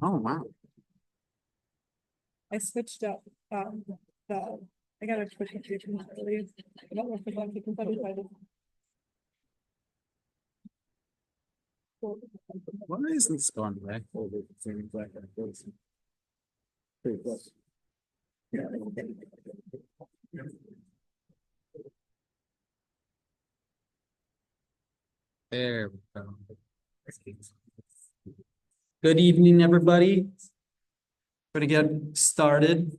Oh, wow. I switched up I gotta switch it early. I don't know if it's on Why isn't this going back over the same black and white? Pretty close. Yeah. There we go. Good evening, everybody. Gonna get started.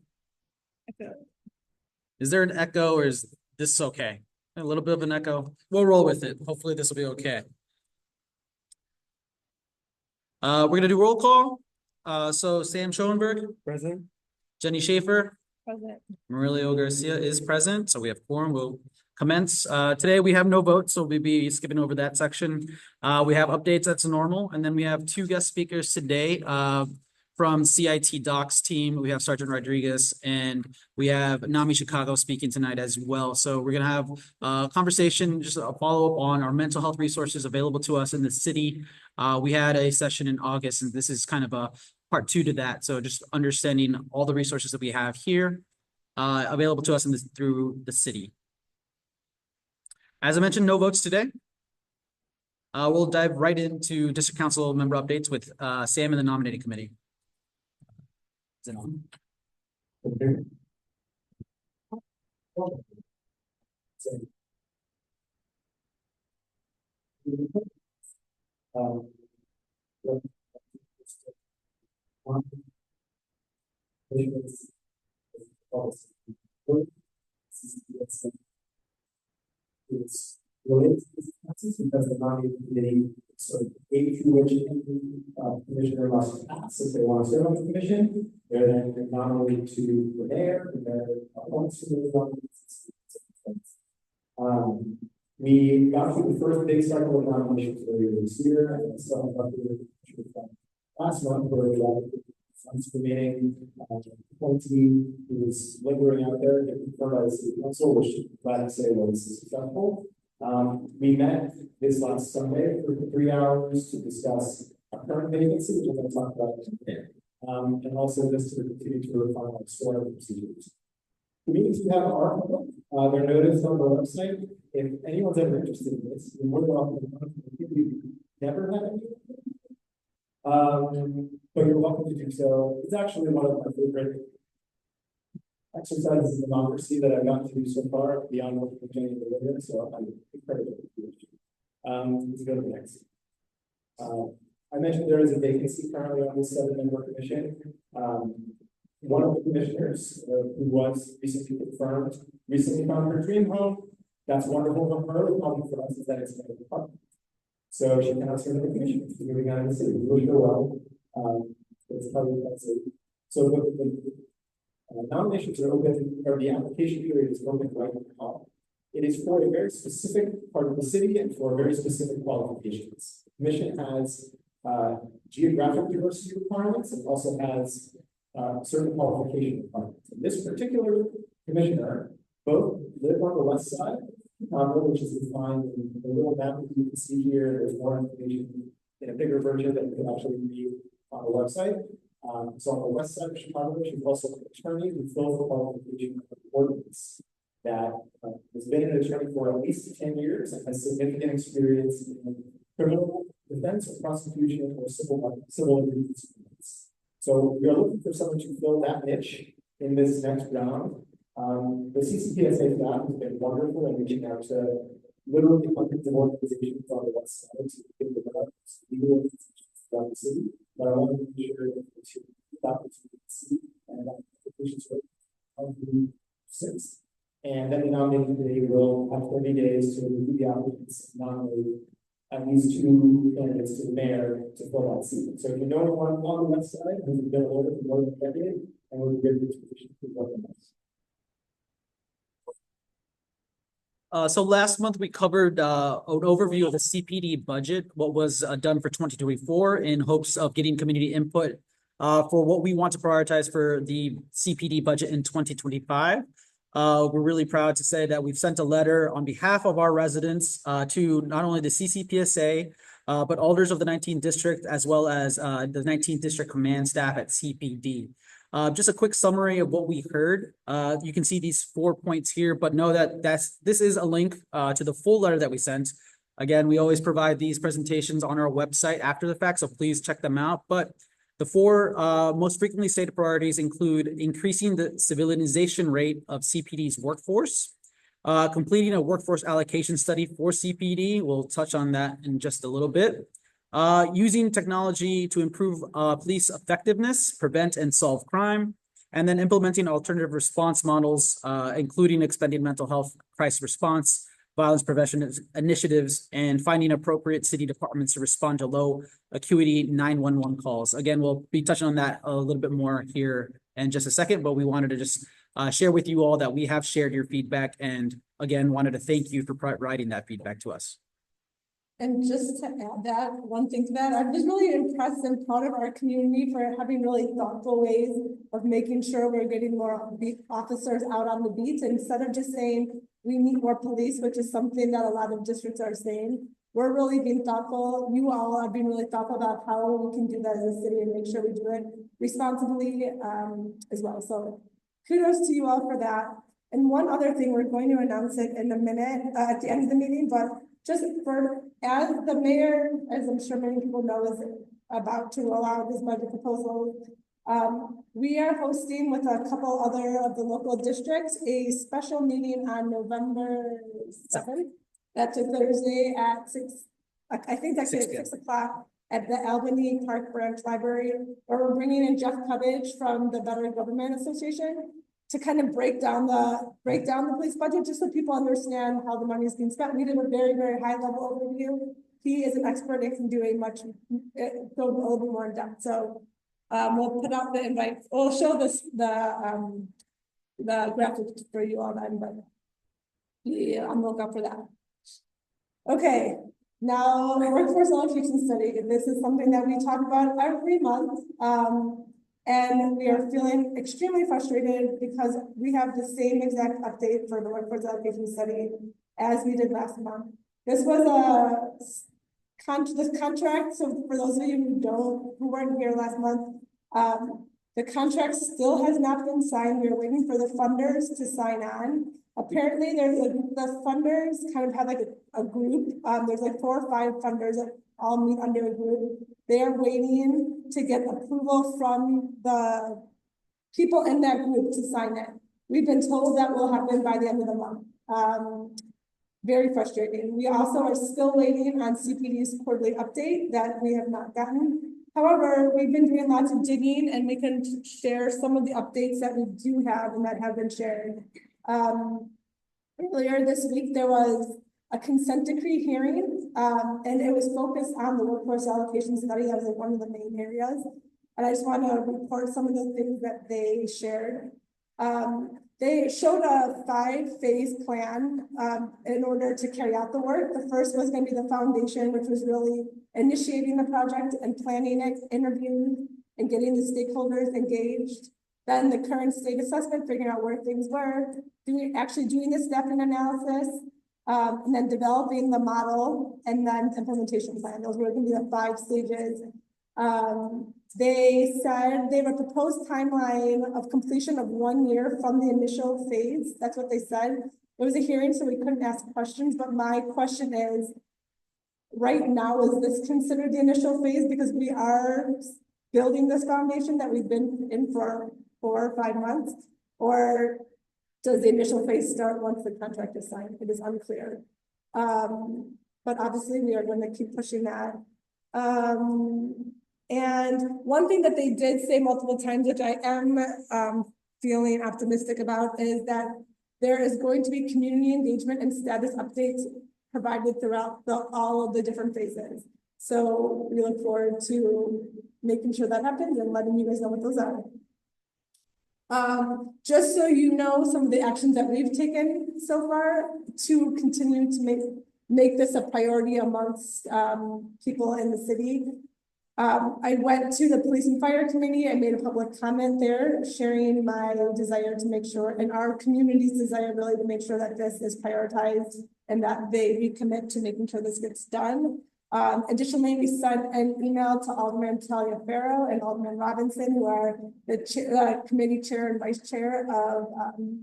Is there an echo or is this okay? A little bit of an echo. We'll roll with it. Hopefully this will be okay. We're gonna do roll call. So Sam Schoenberg, Present. Jenny Schaefer, Present. Marilio Garcia is present, so we have quorum. We'll commence. Today we have no votes, so we'll be skipping over that section. We have updates, that's normal, and then we have two guest speakers today. From CIT Docs team, we have Sergeant Rodriguez, and we have NAMI Chicago speaking tonight as well. So we're gonna have a conversation, just a follow-up on our mental health resources available to us in the city. We had a session in August, and this is kind of a part two to that. So just understanding all the resources that we have here available to us through the city. As I mentioned, no votes today. We'll dive right into district council member updates with Sam and the nominating committee. Is it on? It's related to this process because the nominating committee sort of gave to which commissioner must pass if they want to serve on the commission. They're then nominated to the mayor, and they're appointed to the we got through the first big cycle of nominations earlier this year, and I still have last month where we had funds remaining appointee who was laboring out there and confirmed by the city council, which I'm glad to say was successful. We met this last Sunday for 3 hours to discuss our current vacancy, which I'm going to talk about today, and also just to continue to refine our scoring procedures. The meetings we have are public. They're noticed on the website. If anyone's ever interested in this, you're more than welcome to come. We've never had any. But you're welcome to do so. It's actually one of my favorite exercises in democracy that I've gotten to do so far, beyond what we're doing in the living. So I'm incredibly appreciative. Let's go to the next. I mentioned there is a vacancy currently on this 7-member commission. One of the commissioners who was recently confirmed recently found her dream home. That's wonderful for her. The problem for us is that it's not a apartment. So she cannot serve the commission. She's moving out of the city. We wish her well. It's probably quite safe. So the nominations are open, or the application period is open right now. It is for a very specific part of the city and for very specific qualifications. The commission has geographic diversity requirements and also has certain qualification requirements. And this particular commissioner both live on the west side, which is defined in the little map that you can see here. There's more information in a bigger version that you can actually read on the website. So on the west side of Chicago, she's also an attorney who fills the qualification of the ordinance that has been an attorney for at least 10 years and has significant experience in criminal defense or prosecution or civil abuse. So we are looking for someone to fill that niche in this next round. The CCPSA staff has been wonderful in reaching out to literally hundreds of organizations on the west side to give them legal institutions throughout the city. But I want to make sure that the opportunity and that applications are 6. And then the nominating committee will have 30 days to review the applicants and nominate at least 2 candidates to the mayor to fill that seat. So if you know anyone on the west side who's been elected for more than a decade and would be good position to welcome us. So last month we covered an overview of the CPD budget, what was done for 2024 in hopes of getting community input for what we want to prioritize for the CPD budget in 2025. We're really proud to say that we've sent a letter on behalf of our residents to not only the CCPSA, but alders of the 19th district, as well as the 19th district command staff at CPD. Just a quick summary of what we heard. You can see these 4 points here, but know that this is a link to the full letter that we sent. Again, we always provide these presentations on our website after the fact, so please check them out. But the 4 most frequently stated priorities include increasing the civilization rate of CPD's workforce, completing a workforce allocation study for CPD. We'll touch on that in just a little bit. Using technology to improve police effectiveness, prevent and solve crime, and then implementing alternative response models, including expanding mental health crisis response, violence prevention initiatives, and finding appropriate city departments to respond to low acuity 911 calls. Again, we'll be touching on that a little bit more here in just a second, but we wanted to just share with you all that we have shared your feedback, and again, wanted to thank you for providing that feedback to us. And just to add that, one thing to that, I'm just really impressed and proud of our community for having really thoughtful ways of making sure we're getting more beat officers out on the beat, instead of just saying we need more police, which is something that a lot of districts are saying. We're really being thoughtful. You all are being really thoughtful about how we can do that as a city and make sure we do it responsibly as well. So kudos to you all for that. And one other thing, we're going to announce it in a minute at the end of the meeting, but just for, as the mayor, as I'm sure many people know, is about to allow this budget proposal, we are hosting with a couple other of the local districts a special meeting on November 7th. That's a Thursday at 6, I think that's at 6 o'clock at the Albany Park Branch Library, where we're bringing in Jeff Cubbage from the Better Government Association to kind of break down the police budget, just so people understand how the money is being spent. We did a very, very high level overview. He is an expert and can do a much, go a little bit more in depth. So we'll put out the invite. We'll show this, the graphics for you all then, but yeah, I'm looking out for that. Okay, now workforce allocation study. This is something that we talk about every month. And we are feeling extremely frustrated because we have the same exact update for the workforce allocation study as we did last month. This was this contract. So for those of you who weren't here last month, the contract still has not been signed. We're waiting for the funders to sign on. Apparently, the funders kind of have like a group. There's like 4 or 5 funders that all meet under a group. They are waiting to get approval from the people in that group to sign it. We've been told that will happen by the end of the month. Very frustrating. We also are still waiting on CPD's quarterly update that we have not gotten. However, we've been doing lots of digging, and we can share some of the updates that we do have and that have been shared. Earlier this week, there was a consent decree hearing, and it was focused on the workforce allocation study. That was like one of the main areas. And I just want to report some of the things that they shared. They showed a 5-phase plan in order to carry out the work. The first was going to be the foundation, which was really initiating the project and planning it, interviewing and getting the stakeholders engaged. Then the current state assessment, figuring out where things were, actually doing the staffing analysis, and then developing the model, and then implementation plan. Those were going to be the 5 stages. They said they have a proposed timeline of completion of 1 year from the initial phase. That's what they said. It was a hearing, so we couldn't ask questions, but my question is, right now, is this considered the initial phase? Because we are building this foundation that we've been in for 4 or 5 months, or does the initial phase start once the contract is signed? It is unclear. But obviously we are going to keep pushing that. And one thing that they did say multiple times, which I am feeling optimistic about, is that there is going to be community engagement and status updates provided throughout all of the different phases. So we look forward to making sure that happens and letting you guys know what those are. Just so you know, some of the actions that we've taken so far to continue to make this a priority amongst people in the city. I went to the police and fire committee. I made a public comment there, sharing my desire to make sure, and our community's desire really to make sure that this is prioritized and that they recommit to making sure this gets done. Additionally, we sent an email to Alderman Taliaferro and Alderman Robinson, who are the committee chair and vice chair of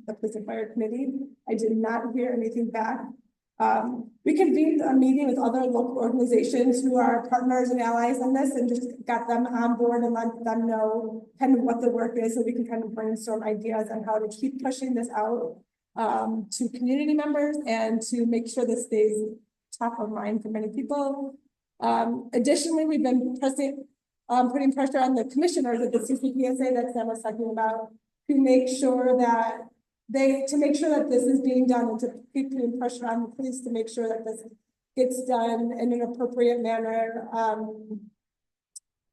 the Police and Fire Committee. I did not hear anything back. We convened a meeting with other local organizations who are partners and allies in this, and just got them on board and let them know kind of what the work is, so we can kind of brainstorm ideas on how to keep pushing this out to community members and to make sure this stays top of mind for many people. Additionally, we've been putting pressure on the commissioners of the CCPSA that Sam was talking about to make sure that this is being done, and to keep putting pressure on the police to make sure that this gets done in an appropriate manner.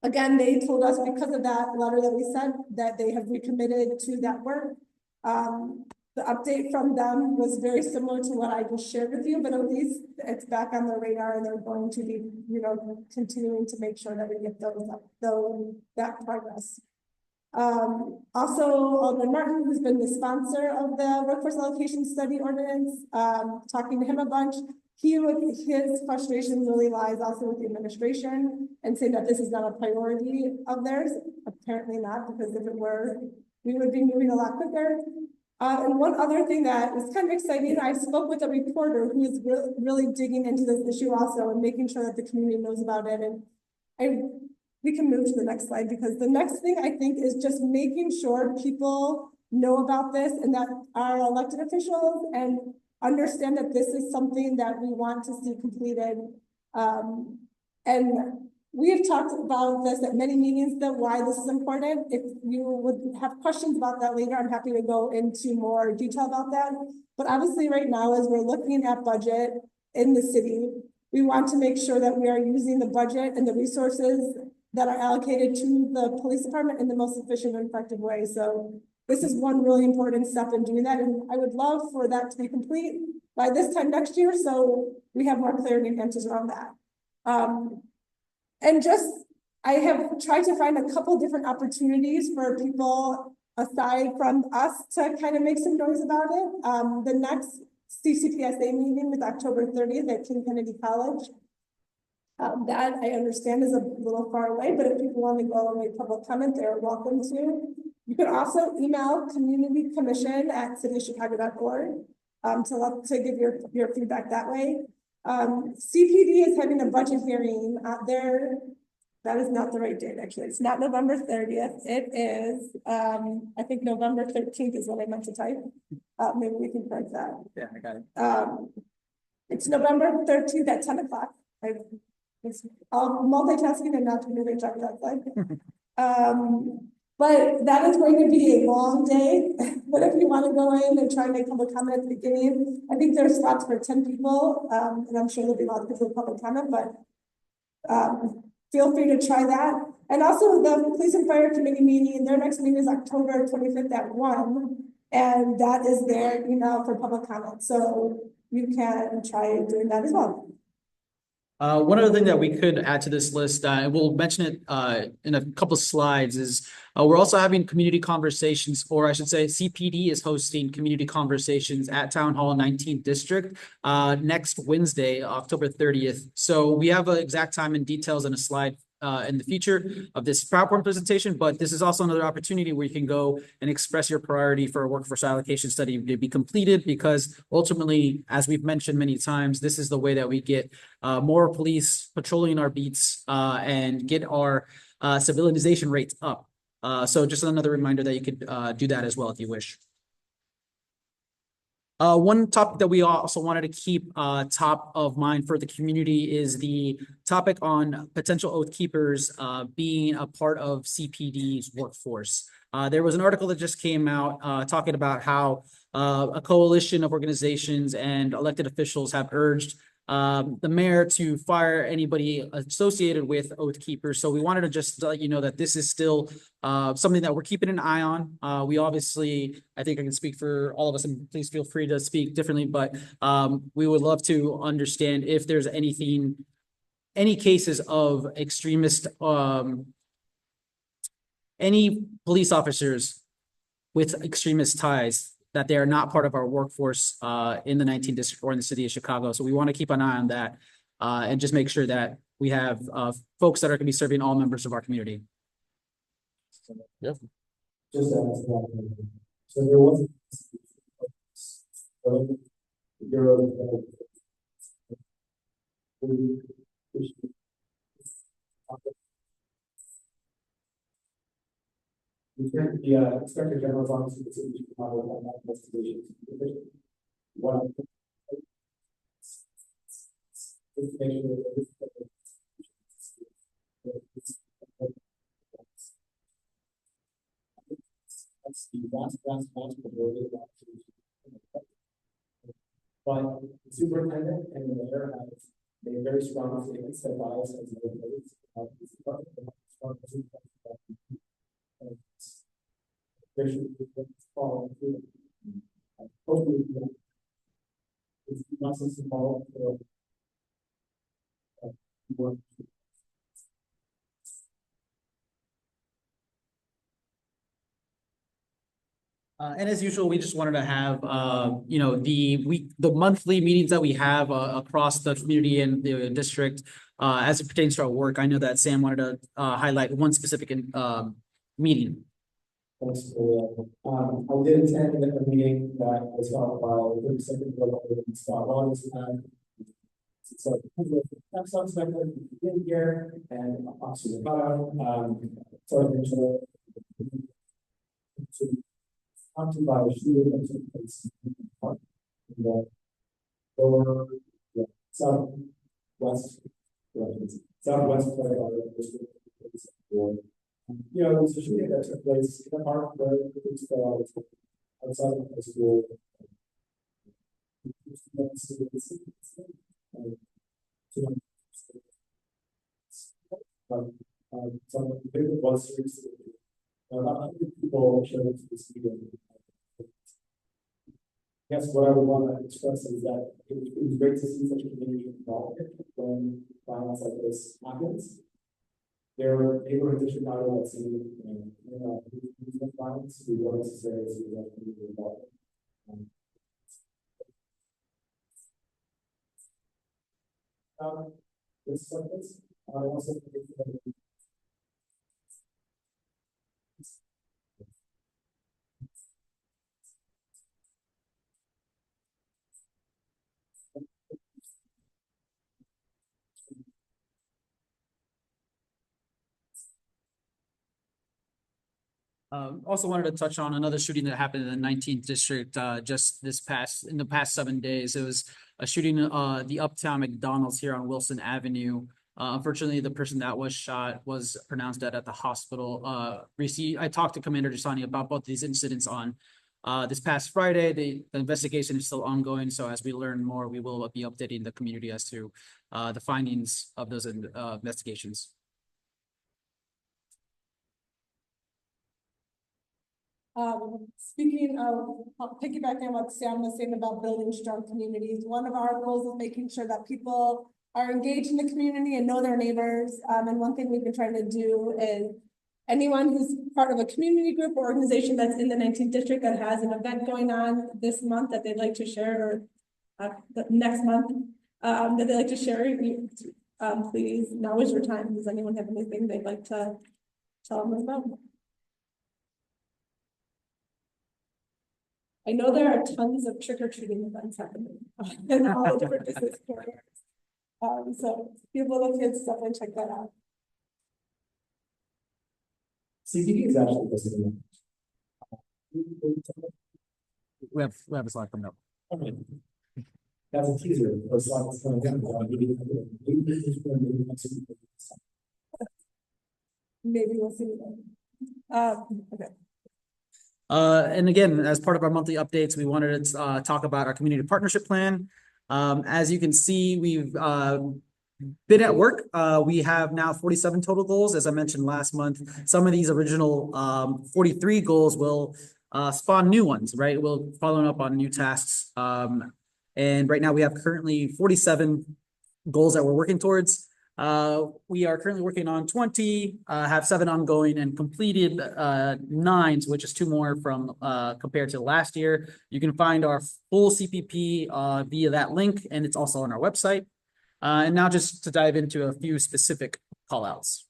Again, they told us because of that letter that we sent that they have recommitted to that work. The update from them was very similar to what I just shared with you, but at least it's back on their radar, and they're going to be, continuing to make sure that we get that progress. Also, Alderman Martin, who's been the sponsor of the workforce allocation study ordinance, talking to him a bunch. His frustration really lies also with the administration, and saying that this is not a priority of theirs. Apparently not, because if it were, we would be moving a lot quicker. And one other thing that is kind of exciting, I spoke with a reporter who is really digging into this issue also, and making sure that the community knows about it. And we can move to the next slide, because the next thing I think is just making sure people know about this, and that our elected officials and understand that this is something that we want to see completed. And we have talked about this at many meetings, that why this is important. If you would have questions about that later, I'm happy to go into more detail about that. But obviously right now, as we're looking at budget in the city, we want to make sure that we are using the budget and the resources that are allocated to the police department in the most efficient and effective way. So this is one really important step in doing that. And I would love for that to be complete by this time next year, so we have more clarity and answers around that. And I have tried to find a couple different opportunities for people aside from us to kind of make some noise about it. The next CCPSA meeting is October 30th at King Kennedy College. That I understand is a little far away, but if people want to go and make public comment, they're welcome to. You can also email communitycommission@cityofchicago.org to give your feedback that way. CPD is having a budget hearing there. That is not the right date, actually. It's not November 30th. It is, I think November 13th is what I meant to type. Maybe we can correct that. Yeah, I got it. It's November 13th at 10 o'clock. It's multitasking and not doing a great job of that side. But that is going to be a long day. But if you want to go in and try and make public comment at the beginning, I think there's slots for 10 people. And I'm sure there'll be a lot of people with public comment, but feel free to try that. And also the Police and Fire Committee meeting, their next meeting is October 25th at 1. And that is their for public comment. So you can try doing that as well. One other thing that we could add to this list, and we'll mention it in a couple of slides, is we're also having community conversations, or I should say CPD is hosting community conversations at Town Hall 19th District next Wednesday, October 30th. So we have an exact time and details in a slide in the future of this PowerPoint presentation, but this is also another opportunity where you can go and express your priority for a workforce allocation study to be completed, because ultimately, as we've mentioned many times, this is the way that we get more police patrolling our beats and get our civilization rates up. So just another reminder that you could do that as well if you wish. One topic that we also wanted to keep top of mind for the community is the topic on potential oath keepers being a part of CPD's workforce. There was an article that just came out talking about how a coalition of organizations and elected officials have urged the mayor to fire anybody associated with oath keepers. So we wanted to just let you know that this is still something that we're keeping an eye on. We obviously, I think I can speak for all of us, and please feel free to speak differently, but we would love to understand if there's any cases of extremist, any police officers with extremist ties, that they are not part of our workforce in the 19th district or in the city of Chicago. So we want to keep an eye on that. and just make sure that we have folks that are going to be serving all members of our community. Just to add to that, so there was the Inspector General's office of the city of Chicago on that investigation. One information that's the vast majority of that. But the superintendent and the mayor have made very strong statements that bias as no place about this department. There should be follow through. Hopefully, it's not so small for work. And as usual, we just wanted to have, you know, the monthly meetings that we have across the community and the district as it pertains to our work. I know that Sam wanted to highlight one specific meeting. Thanks for I did attend a meeting that was held by the second Scott Rogers. So that's something that we did here and Officer Ricardo, so to by a shooting that took place in the park in the lower southwest part of our district. You know, it was a shooting that took place in the park where the kids fell out outside of the school. Some of the big was seriously about 100 people showed up to this meeting. I guess what I would want to express is that it was great to see such a community involvement when violence like this happens. There are neighborhoods in Chicago that see violence. We don't necessarily see that community involvement. This sentence, I also think also wanted to touch on another shooting that happened in the 19th district just in the past 7 days. It was a shooting the Uptown McDonald's here on Wilson Avenue. Unfortunately, the person that was shot was pronounced dead at the hospital. I talked to Commander Gisani about both these incidents on this past Friday. The investigation is still ongoing, so as we learn more, we will be updating the community as to the findings of those investigations. Speaking of, piggybacking on what Sam was saying about building strong communities, one of our goals is making sure that people are engaged in the community and know their neighbors. And one thing we've been trying to do is anyone who's part of a community group or organization that's in the 19th district that has an event going on this month that they'd like to share, or the next month that they'd like to share, please, now is your time. Does anyone have anything they'd like to tell them about? I know there are tons of trick-or-treating events happening in all the different business corridors. So people with kids, definitely check that out. CPD is actually listening. We have a slide coming up. Okay. That's a teaser. Or slide that's coming down. Maybe we'll see. Okay. And again, as part of our monthly updates, we wanted to talk about our community partnership plan. As you can see, we've been at work. We have now 47 total goals. As I mentioned last month, some of these original 43 goals will spawn new ones, right? We'll follow up on new tasks. And right now we have currently 47 goals that we're working towards. We are currently working on 20, have 7 ongoing and completed 9, which is 2 more from compared to last year. You can find our full CPP via that link, and it's also on our website. And now just to dive into a few specific callouts.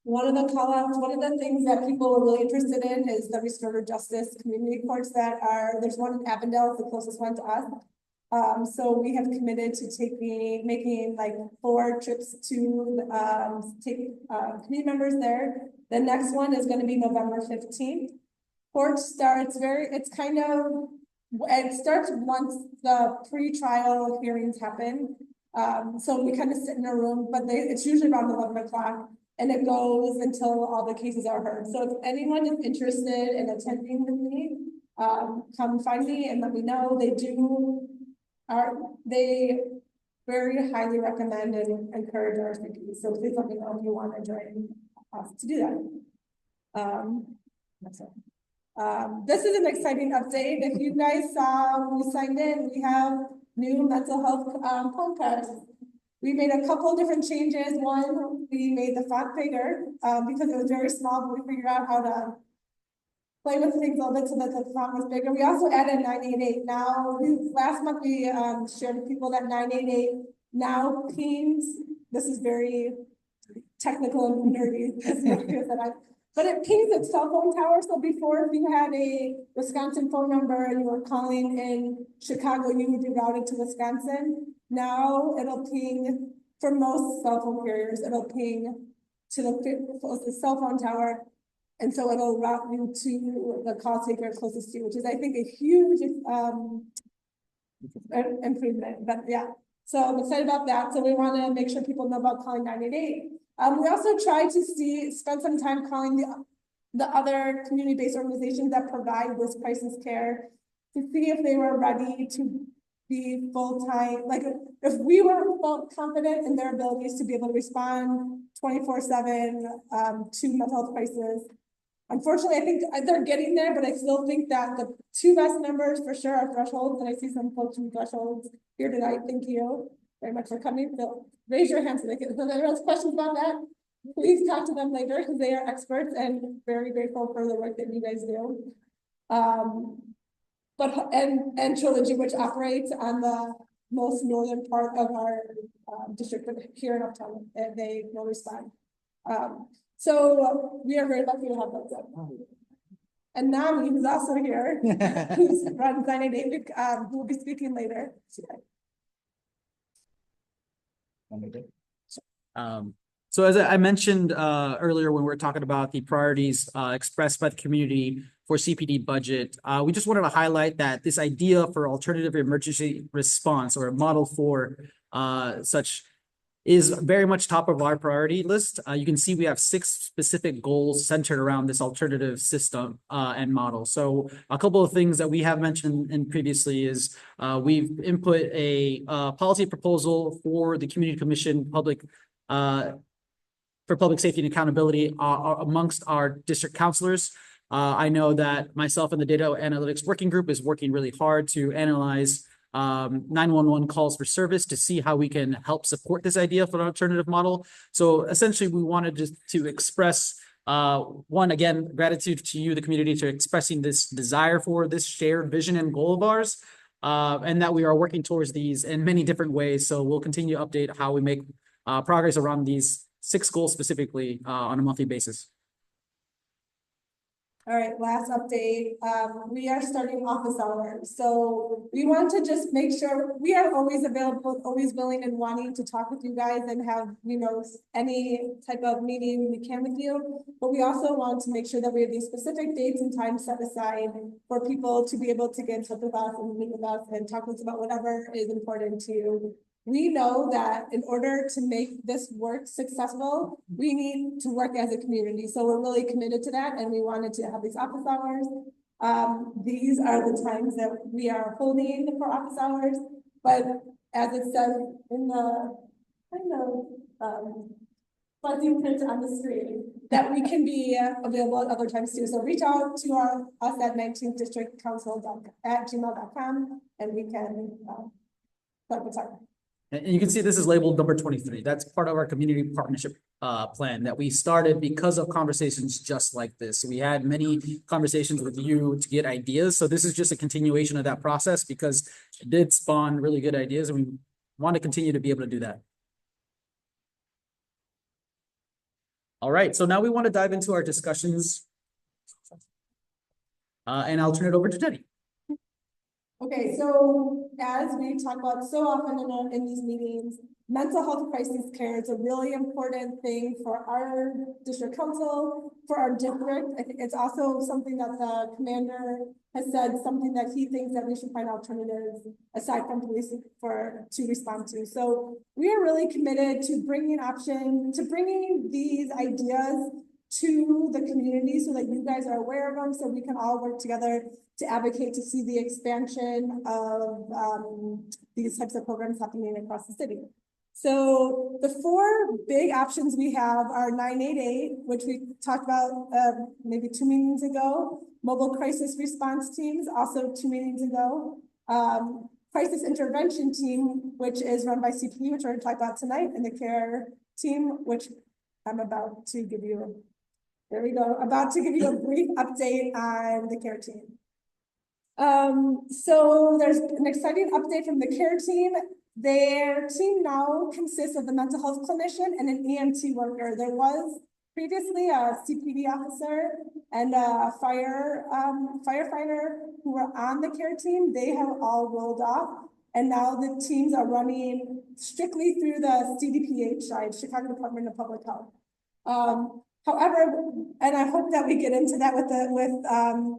One of the call-outs, one of the things that people were really interested in is the restorative justice community courts there's one in Avondale, it's the closest one to us. So we have committed to making like 4 trips to, take, community members there. The next one is gonna be November 15th. Court starts it starts once the pre-trial hearings happen. So we kind of sit in a room, but it's usually around 11 o'clock. And it goes until all the cases are heard. So if anyone is interested in attending with me, come find me and let me know. They very highly recommend and encourage our RSVPs. So please let me know if you want to join us to do that. This is an exciting update. If you guys saw when we signed in, we have new mental health phone cards. We made a couple different changes. One, we made the font bigger because it was very small, but we figured out how to play with things a little bit so that the font was bigger. We also added 988. Now, last month we shared with people that 988 now pings. This is very technical and nerdy, but it pings its cell phone tower. So before, if you had a Wisconsin phone number and you were calling in Chicago, you would be routed to Wisconsin. Now it'll ping, for most cell phone carriers, it'll ping to the closest cell phone tower. And so it'll route you to the call taker closest to you, which is, I think, a huge improvement. But yeah, so I'm excited about that. So we want to make sure people know about calling 988. We also try to spend some time calling the other community-based organizations that provide this crisis care to see if they were ready to be full-time. Like if we felt confident in their abilities to be able to respond 24/7 to mental health crisis. Unfortunately, I think they're getting there, but I still think that the 2 best numbers for sure are thresholds, and I see some folks from thresholds here tonight. Thank you very much for coming. So raise your hands so they can. If anyone has questions about that, please talk to them later because they are experts and very grateful for the work that you guys do. And Trilogy, which operates on the most northern part of our district here in Uptown, and they will respond. So we are very lucky to have those. And NAMI, who's also here, who's runs 988, who will be speaking later. So as I mentioned earlier when we were talking about the priorities expressed by the community for CPD budget, we just wanted to highlight that this idea for alternative emergency response or a model for such is very much top of our priority list. You can see we have 6 specific goals centered around this alternative system and model. So a couple of things that we have mentioned in previously is we've input a policy proposal for the Community Commission for public safety and accountability amongst our district counselors. I know that myself and the data analytics working group is working really hard to analyze 911 calls for service to see how we can help support this idea for an alternative model. So essentially we wanted to express one, again, gratitude to you, the community, to expressing this desire for this shared vision and goal of ours, and that we are working towards these in many different ways. So we'll continue to update how we make progress around these 6 goals specifically on a monthly basis. All right, last update. We are starting office hours. So we want to just make sure we are always available, always willing and wanting to talk with you guys and have, any type of meeting we can with you. But we also want to make sure that we have these specific dates and times set aside for people to be able to get in touch with us and meet with us and talk with us about whatever is important to you. We know that in order to make this work successful, we need to work as a community. So we're really committed to that, and we wanted to have these office hours. These are the times that we are holding for office hours, but as it says in the fuzzy print on the screen, that we can be available at other times too. So reach out to us at 19th District Council at gmail.com, and we can start the time. And you can see this is labeled number 23. That's part of our community partnership plan that we started because of conversations just like this. We had many conversations with you to get ideas. So this is just a continuation of that process because it did spawn really good ideas. And we want to continue to be able to do that. All right, so now we want to dive into our discussions. And I'll turn it over to Jenny. Okay, so as we talk about so often in these meetings, mental health crisis care is a really important thing for our district council, for our district. I think it's also something that the commander has said, something that he thinks that we should find alternatives aside from police to respond to. So we are really committed to bringing these ideas to the community so that you guys are aware of them, so we can all work together to advocate to see the expansion of these types of programs happening across the city. So the four big options we have are 988, which we talked about maybe 2 meetings ago, mobile crisis response teams, also 2 meetings ago, crisis intervention team, which is run by CPE, which we're going to talk about tonight, and the care team, which I'm about to give you. There we go. About to give you a brief update on the care team. So there's an exciting update from the care team. Their team now consists of the mental health clinician and an EMT worker. There was previously a CPD officer and a firefighter who were on the care team. They have all rolled off, and now the teams are running strictly through the CDPH side, Chicago Department of Public Health. However, and I hope that we get into that with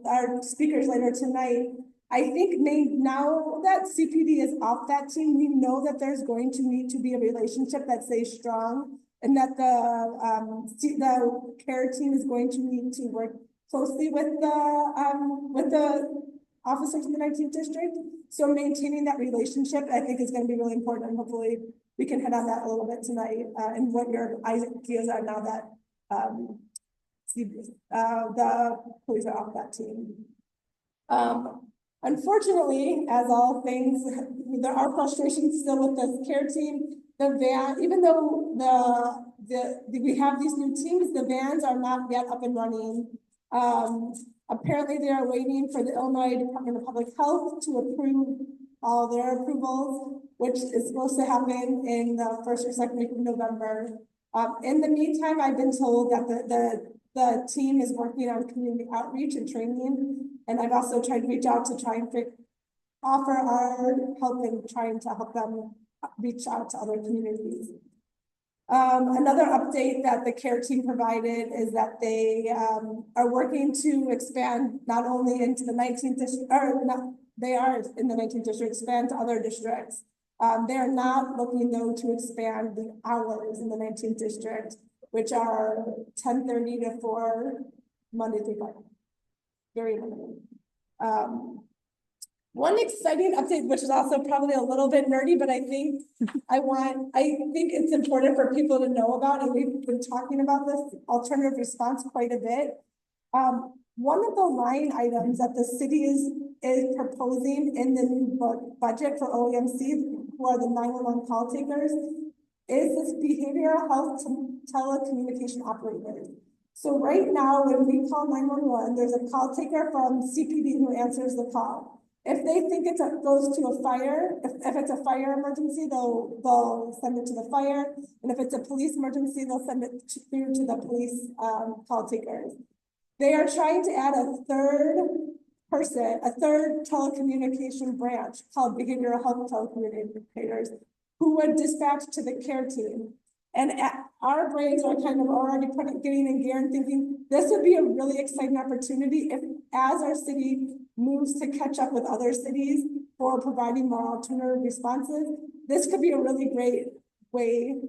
our speakers later tonight. I think now that CPD is off that team, we know that there's going to need to be a relationship that stays strong, and that the care team is going to need to work closely with the officers in the 19th district. So maintaining that relationship, I think, is going to be really important, and hopefully we can hit on that a little bit tonight, and what your ideas are now that the police are off that team. Unfortunately, as all things, there are frustrations still with this care team. The van, even though we have these new teams, the vans are not yet up and running. Apparently they are waiting for the Illinois Department of Public Health to approve all their approvals, which is supposed to happen in the 1st or 2nd week of November. In the meantime, I've been told that the team is working on community outreach and training, and I've also tried to reach out to try and offer our help in trying to help them reach out to other communities. Another update that the care team provided is that they are working to expand not only into the 19th district, they are in the 19th district, expand to other districts. They are not looking though to expand the hours in the 19th district, which are 10:30 to 4, Monday through Friday. Very limited. One exciting update, which is also probably a little bit nerdy, but I think it's important for people to know about, and we've been talking about this alternative response quite a bit. One of the line items that the city is proposing in the new budget for OEMC, who are the 911 call takers, is this behavioral health telecommunication operators. So right now, when we call 911, there's a call taker from CPD who answers the call. If they think goes to a fire, if it's a fire emergency, they'll send it to the fire. And if it's a police emergency, they'll send it through to the police call takers. They are trying to add a third telecommunication branch called behavioral health telecommunicators, who would dispatch to the care team. And our brains are kind of already getting in gear and thinking this would be a really exciting opportunity if, as our city moves to catch up with other cities for providing more alternative responses, this could be a really great way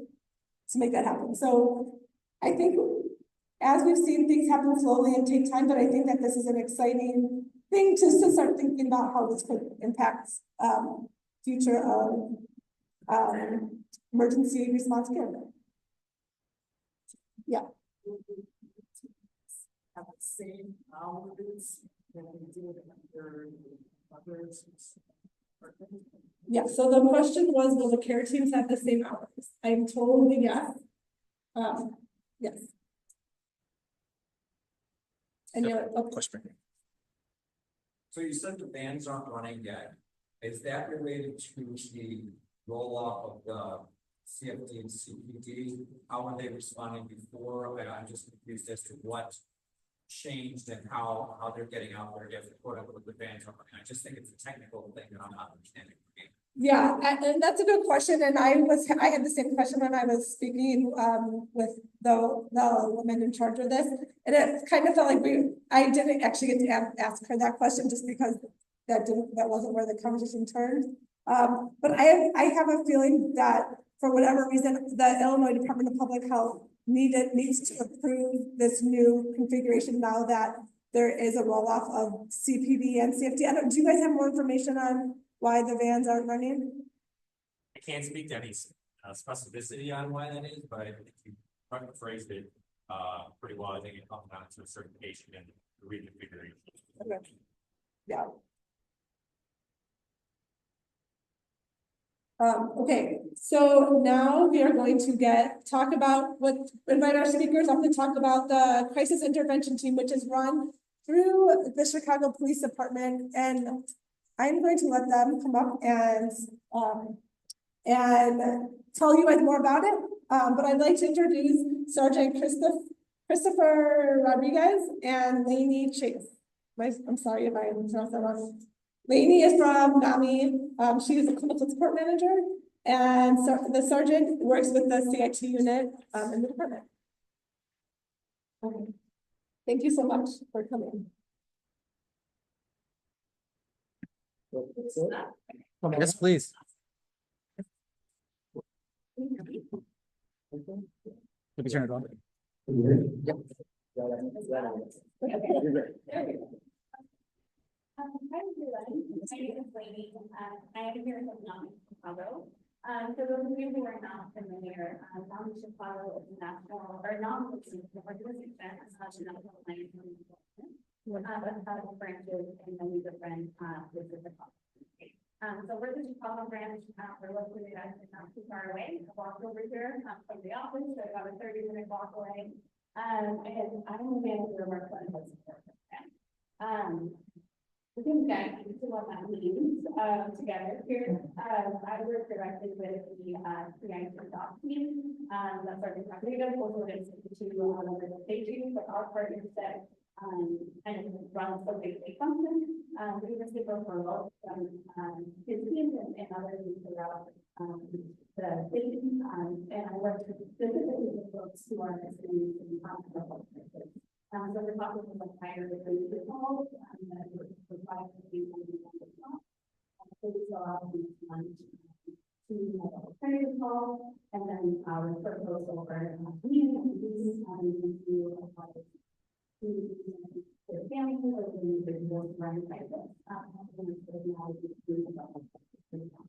to make that happen. So I think as we've seen things happen slowly and take time, but I think that this is an exciting thing to start thinking about how this could impact future of emergency response care. Yeah. Have the same hours that we did under others. Yeah, so the question was, will the care teams have the same hours? I'm told yes. Yes. And Question. So you said the vans aren't running yet. Is that related to the roll off of the CFD and CPD, how were they responding before? I'm just confused as to what changed and how they're getting out there, if quote unquote the vans are running. I just think it's a technical thing that I'm not understanding. Yeah, and that's a good question, and I had the same question when I was speaking with the woman in charge of this, and it kind of felt like I didn't actually get to ask her that question just because that wasn't where the conversation turned. But I have a feeling that for whatever reason, the Illinois Department of Public Health needs to approve this new configuration now that there is a roll off of CPD and CFD. Do you guys have more information on why the vans aren't running? I can't speak to any specificity on why that is, but I think you phrased it pretty well. I think it comes down to certification and reconfiguration. Okay. Yeah. Okay, so now we are going to invite our speakers up to talk about the crisis intervention team, which is run through the Chicago Police Department, and I'm going to let them come up and tell you guys more about it. But I'd like to introduce Sergeant Christopher Rodriguez and Lainey Chase. I'm sorry if I pronounced that wrong. Lainey is from NAMI. She is a clinical support manager, and so the sergeant works with the CIT unit in the department. Okay. Thank you so much for coming. Yes, please. Let me turn it on. Yep. Hi everyone, my name is Lainey. I am here from NAMI Chicago. So those of you who are not familiar, NAMI Chicago is a national or non-profit organization as such a national plan for development. But has branches in many different places across the state. So we're the Chicago branch. We're located not too far away, a walk over here from the office, so about a 30-minute walk away. And I'm the manager of our clinical support program. We can get into what that means together here. I work directly with the CIT doc team. That's our executive, also to the safety, but our partners that kind of runs the basic function. We receive referrals from his teams and others throughout the city. And I work specifically with folks who are experiencing hospital crisis. So we're talking about higher degree calls that would provide the people who want to talk. So we saw these to training call, and then refer those over meetings to their family or the individuals running like this. That is individualized, specific region, it looks like, and depending on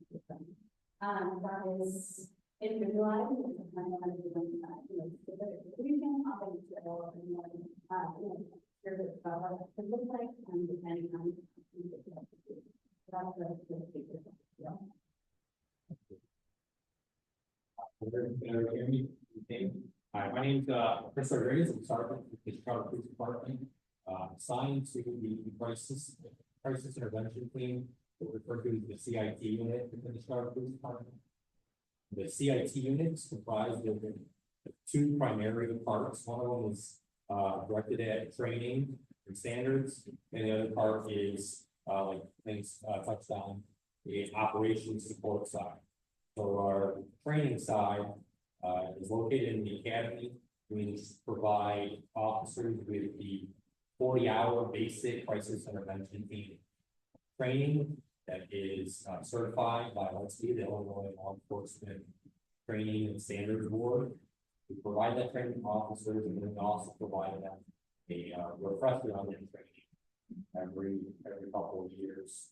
Hi, my name is Chris Rodriguez. I'm sergeant with the Chicago Police Department, assigned to the crisis intervention team, referred to as the CIT unit within the Chicago Police Department. The CIT unit is comprised of two primary parts. One of them is directed at training and standards, and the other part is like things touched on the operations support side. So our training side is located in the academy. We provide officers with the 40-hour basic crisis intervention team training that is certified by LSD, the Illinois Law Enforcement Training and Standards Board. We provide that training to officers, and then we also provide them a refresher on their training every couple of years.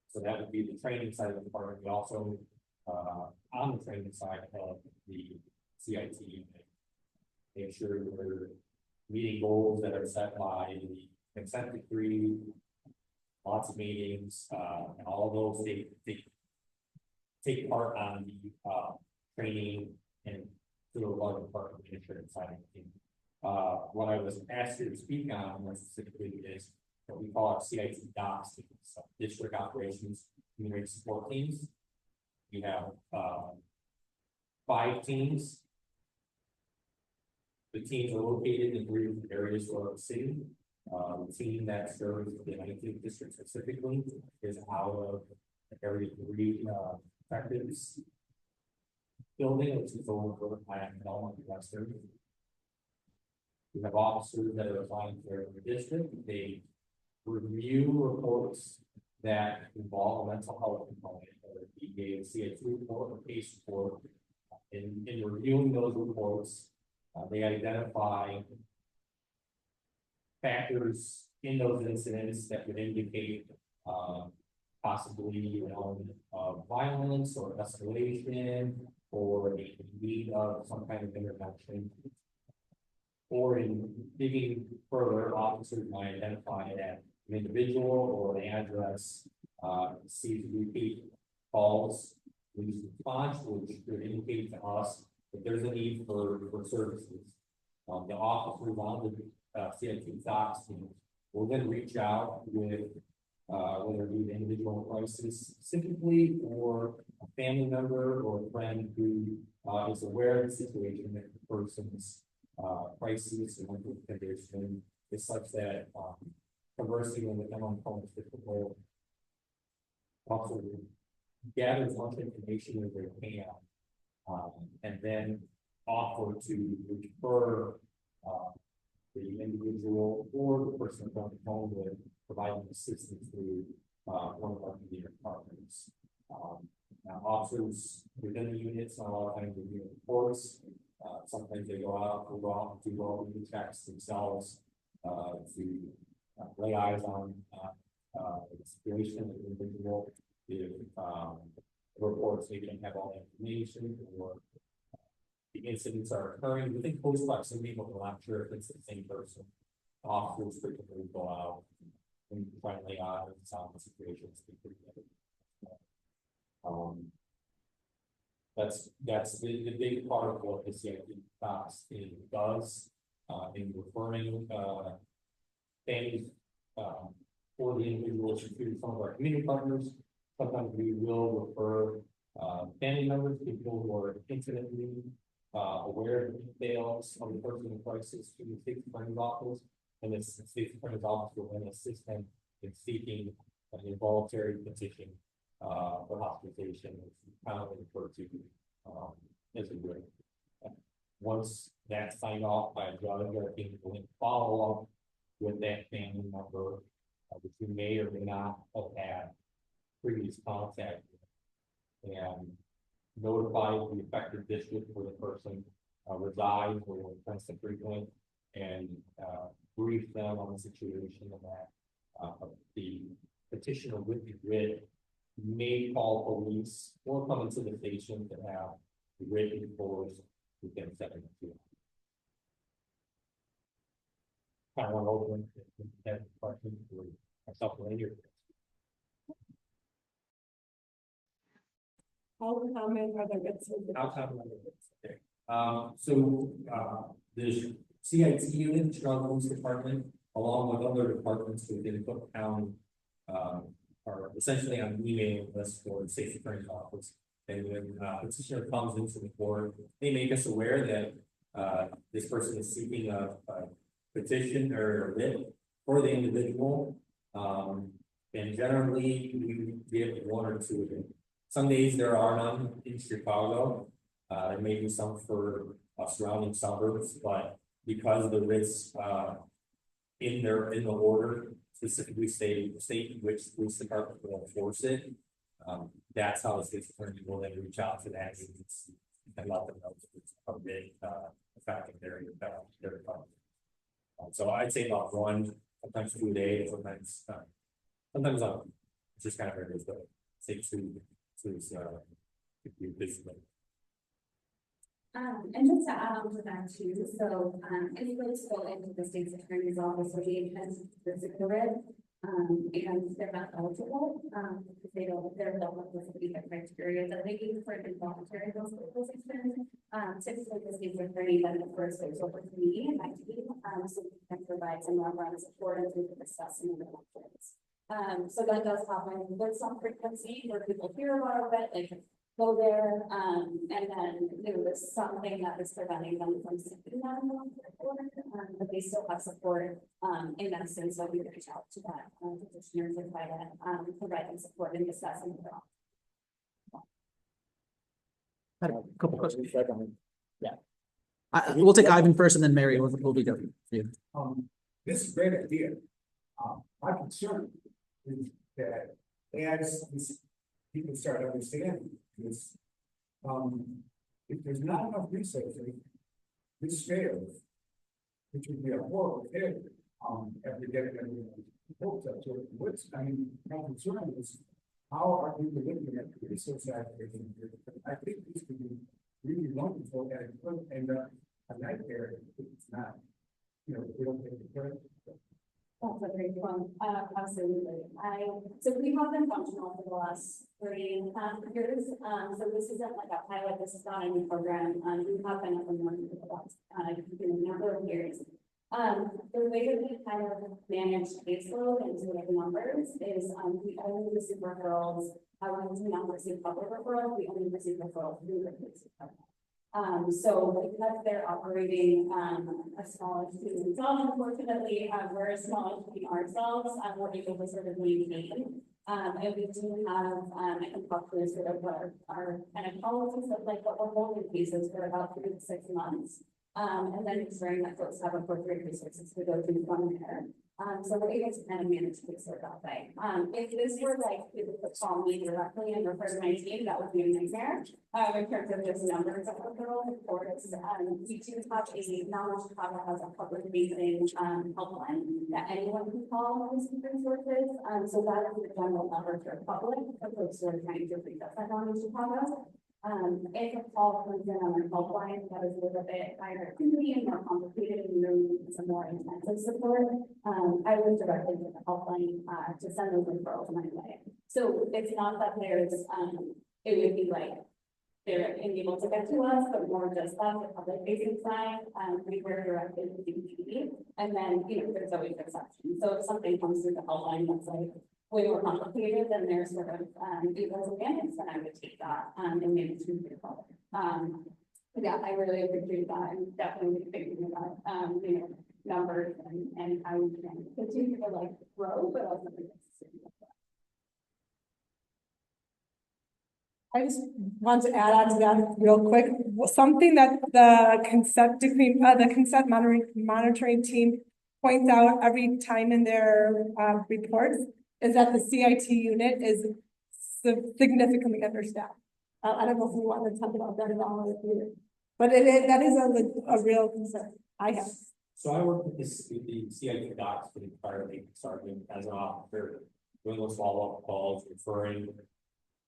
So that would be the training side of the department. We also, on the training side of the CIT unit, make sure we're meeting goals that are set by the consent decree, lots of meetings, and all of those take part on the training and to the larger part of the insurance side of the team. What I was asked to speak on more specifically is what we call our CIT DOCS, district operations community support teams. We have, 5 teams. The teams are located in 3 different areas throughout the city. The team that serves the 19th district specifically is out of area 3, effectives building, which is over by Belmont Western. We have officers that are assigned to their district. They review reports that involve a mental health component, whether it be a CIT report or case report. In reviewing those reports, they identify factors in those incidents that would indicate possibly violence or escalation or a need of some kind of intervention. Or in digging further, officers might identify that an individual or an address sees repeat calls, police response, which would indicate to us that there's a need for services. The officers on the CIT docs team will then reach out with whether it be an individual crisis specifically or a family member or a friend who is aware of the situation that the person's crisis and mental condition is such that conversing with them on phone is difficult. Also gather as much information as they can, and then offer to refer the individual or the person on the phone with providing assistance through one of our community partners. Now, officers within the units, not all times review reports. Sometimes they go out and do all the checks themselves to lay eyes on the situation of the individual. If reports they didn't have all the information or the incidents are occurring within close proximity, but we're not sure if it's the same person. Officers frequently go out and try and lay eyes on the situations. That's the big part of what the CIT docs does in referring families for the individuals to some of our community partners. Sometimes we will refer family members, people who are intimately aware of the details of the person in crisis to the state attorney's office, and the state attorney's office will then assist them in seeking an involuntary petition for hospitalization, which is commonly referred to as a grant. Once that's signed off by a judge, our team will follow up with that family member, which we may or may not have had previous contact with, and notify the affected district where the person resides or intends to frequent, and brief them on the situation and that the petitioner with the writ may call police or come into the station to have the writ enforced within 7 days. I want to open that question for myself later. How common are the risks? Okay. So the CIT unit, Chicago Police Department, along with other departments within Cook County, are essentially on an email list for the state attorney's office. And when a petitioner comes into the court, they make us aware that this person is seeking a petition or a writ for the individual. And generally, we give 1 or 2 of them. Some days there are none in Chicago. There may be some for surrounding suburbs, but because of the writs in the order specifically state which police department will enforce it, that's how the state attorney will then reach out to that agency and let them know that it's a writ affecting their department. So I'd say about 1, sometimes 2 a day, sometimes it's just kind of areas, but say 2 is if you visit. And just to add on to that too, so anybody to go into the state's attorney's office with the intent to visit the writ, and they're not eligible, because they don't meet the criteria that they need for an involuntary hospitalization. Typically the state's attorney then refers those over to me and my team, so we can provide some background support and we can assess some of the options. So that does happen with some frequency where people hear about it, like go there, and then there was something that was preventing them from sitting down but they still have support, in that sense, so we reach out to that, petitioner to try to, provide them support in discussing their Had a couple questions. We'll take Ivan first and then Mary will be good. Yeah. This is a great idea. My concern is that as this, people start understanding this, if there's not enough resources, this fails, which would be a horrible failure, after getting everyone hopes up to it. I mean, my concern is, how are we looking at the resource allocation? I think this could be really wonderful and it could end up a nightmare if it's not. You know, we don't take the credit. That's a great one. Absolutely. So we have been functional for the last 3.5 years. So this isn't like a pilot, this is not a new program. We have been up and running for the last, number of years. The way that we kind of manage caseload and sort of numbers is, we only receive referrals. We do not receive public referrals, we only receive referrals through the police department. So because they're operating, a smaller team themselves, unfortunately, we're a smaller team ourselves, we're able to sort of maintain. And we do have, I can talk through sort of what our kind of policies look like, but we're holding cases for about 3 to 6 months. And then ensuring that folks have appropriate resources to go through from there. So we're able to kind of manage caseload that way. If this were like, people could call me directly and refer to my team, that would be a nightmare. In terms of just numbers of referral reports, we do have a knowledge Chicago has a public facing helpline that anyone can call for resources. So that is the general number for public, of folks who are trying to reach us at knowledge Chicago. If a call comes in on a helpline that is a little bit higher activity and more complicated and really need some more intensive support, I would directly to the helpline to send those referrals my way. So it's not that there's it would be like they're able to get to us, but more just that the public facing side, we work directly with DPD, and then there's always exceptions. So if something comes through the helpline that's like way more complicated than their sort of able advantage, then I would take that and manage through the public. Yeah, I really appreciate that and definitely thinking about numbers and how we can continue to like grow, but also I just want to add on to that real quick. Something that the consent decree, the consent monitoring team points out every time in their reports is that the CIT unit is significantly understaffed. I don't know if you want to talk about that at all either, but that is a real concern I have. So I work with the CIT docs for the entire sergeant as an officer, doing those follow-up calls, referring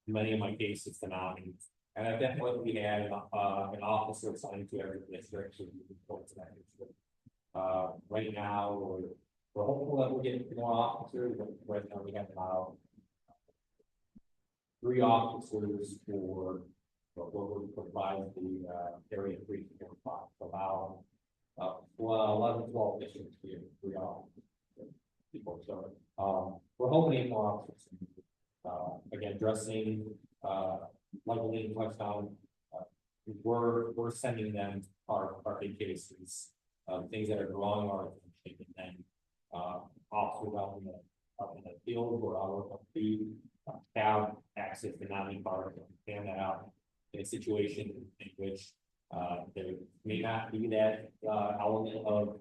many of my cases to NAMI. And I've definitely had an officer assigned to every district to report to that district. Right now, we're hopeful that we'll get more officers, but right now we have about 3 officers for what we provide the area 3 to 5, about 11, 12 districts here, 3 officers. People. So we're hoping more officers. Again, dressing, like Lynn touched on, we're sending them our big cases, things that are drawing our attention, and then officers out in the field or out the have access to NAMI card and fan that out in a situation in which there may not be that element of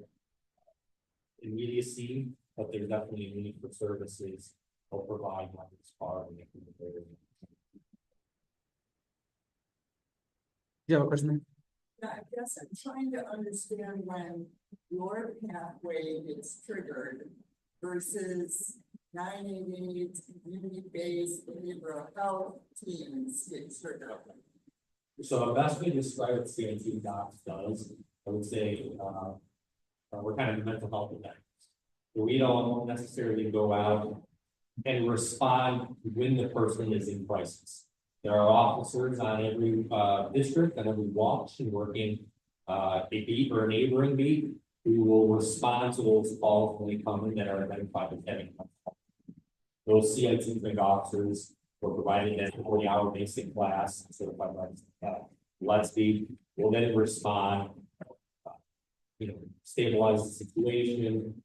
immediacy, but there's definitely a need for services or provide one this card. You have a question? Yeah, I guess I'm trying to understand when your pathway is triggered versus 988 community-based behavioral health teams get triggered. So the best way to describe what CIT docs does, I would say, we're kind of mental health events. So we don't necessarily go out and respond when the person is in crisis. There are officers on every district and every watch and working a beat or a neighboring beat who will respond to those calls when they come in that are identified as having. Those CIT trained officers We're providing that 40-hour basic class, certified let's be, will then respond, stabilize the situation,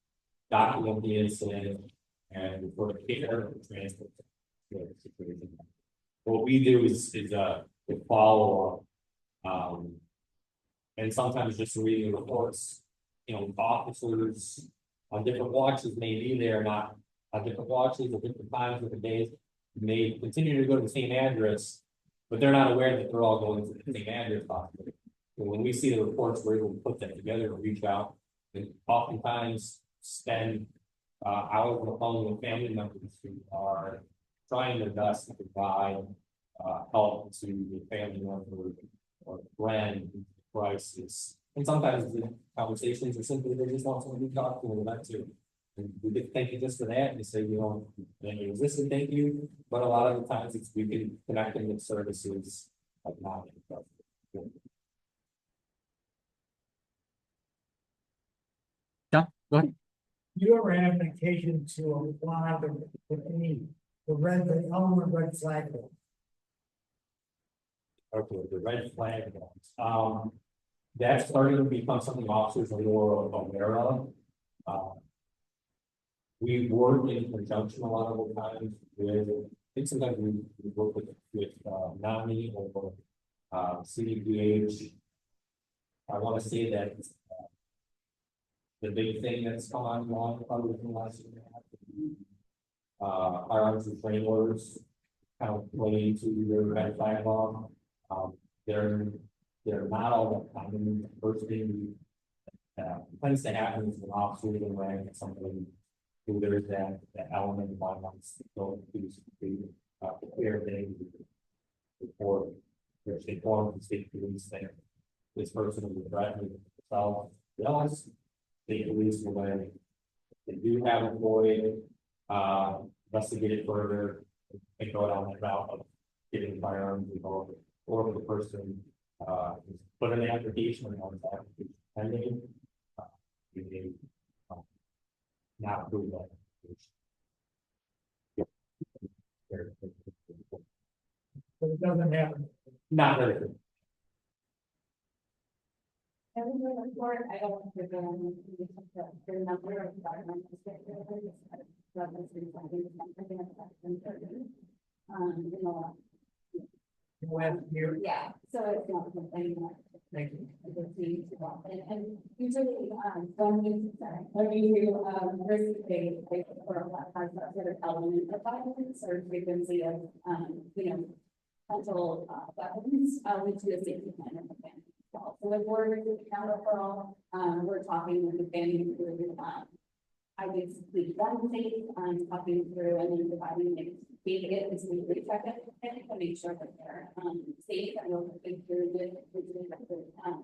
document the incident, and report a care or transfer to the situation. What we do is follow up, and sometimes just reading reports, officers on different watches may be there, not on different watches at different times, different days, may continue to go to the same address, but they're not aware that they're all going to the same address possibly. So when we see the reports, we're able to put that together and reach out, and oftentimes spend hours on the phone with family members who are trying their best to provide help to the family member or friend in crisis. And sometimes the conversations are simply they just want someone to talk to them about too. And we get thank you just for that. And they say, then you resist and thank you. But a lot of the times it's we can connect them with services like NAMI. Yeah, go ahead. You ever have an occasion to apply the element red flag law? Okay, the red flag laws. That's starting to become something officers are more aware of. We work in conjunction a lot of the times with, I think sometimes we work with NAMI or CDPH. I want to say that the big thing that's come on along probably within the last year and a half, firearms and training orders kind of play into the red flag law. They're not all that common. The first thing tends to happen is an officer will rank somebody who there's that element of violence to go to clear things before which they form the state police thing. This person is threatening themselves. Else, state police will then, they do have a void, investigate it further and go down that route of getting firearms involved, or if the person put in the application and on the application pending, we may not approve that. But it doesn't happen. Not very good. Every report, I don't have the number of environmental stakeholders. Yeah, so it's not something that. Thank you. And usually, when you participate or has that sort of element of violence or frequency of, potential weapons, we do a safety plan in the family. So if we're doing a referral, we're talking with the family through, I basically gun safe, talking through and then providing it is we recheck it to make sure that they're safe and we'll think through with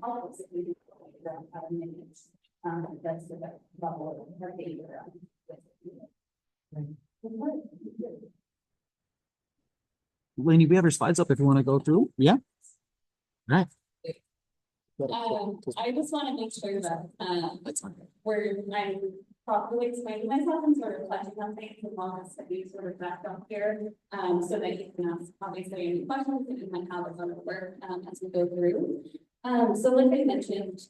policy if we do how to manage that's the level of behavior. Lainey, we have your slides up if you want to go through. Yeah. All right. I just want to make sure that I'm properly explaining myself and sort of touching on things as long as we sort of back up here, so that you can ask obviously any questions that you might have about the work as we go through. So like I mentioned,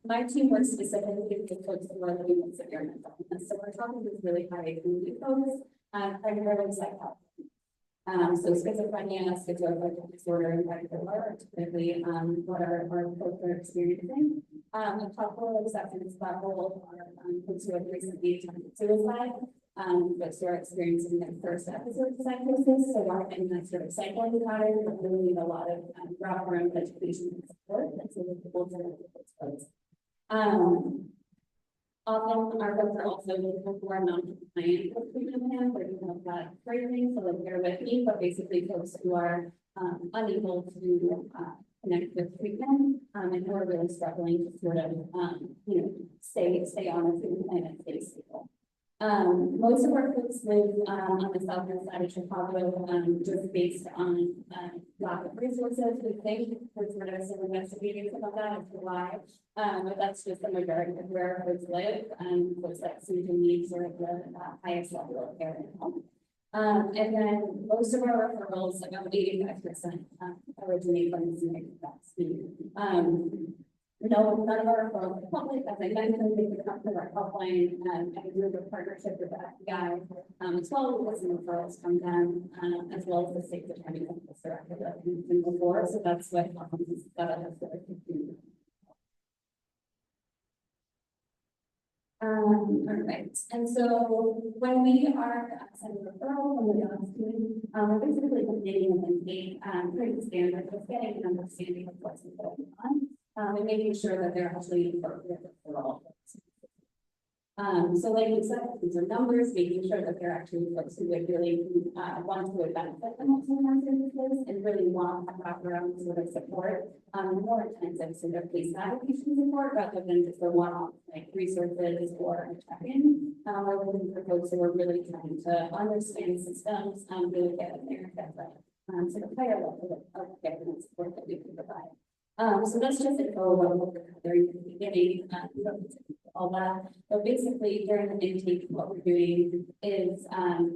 my team works specifically with folks who are living with severe mental illness. So we're talking with really high acuity folks, primarily psychiatric. So schizophrenia, schizoaffective disorder, and bipolar are typically what our folks are experiencing. A couple of exceptions to that role are folks who have recently attempted suicide, but who are experiencing their first episode of psychosis. So are in that sort of cycling pattern, but really need a lot of wraparound education and support. That's what we're able to do with those folks. Often our folks are also looking for non-compliant treatment plans, where we have that training, so like bear with me, but basically folks who are unable to connect with treatment, and who are really struggling to sort of stay on a treatment plan and stay stable. Most of our folks live on the southern side of Chicago, just based on lack of resources. We think there's some investigating some of that as to why, but that's just the majority of where folks live, and folks that seem to need sort of the highest level of care and help. And then most of our referrals, about 85%, originate from the senior capacity. No, none of our referrals are public, as I mentioned, they would come to our helpline, and we have a partnership with the FBI, as well as some referrals from them, as well as the state attorney director that we've been before, so that's what, all right, and so when we are sending referral from the jobs team, we're basically updating them and pretty standard, just getting an understanding of what's going on, and making sure that they're actually appropriate referral. So like we said, these are numbers, making sure that they're actually folks who would really want to benefit from some of our services and really want a background sort of support, more intensive sort of case navigation support rather than just the one-off like resources or a check-in. We're looking for folks who are really trying to understand systems, really get in there and get the sort of higher level of government support that we can provide. So that's just a go what they're beginning, all that. But basically during the intake, what we're doing is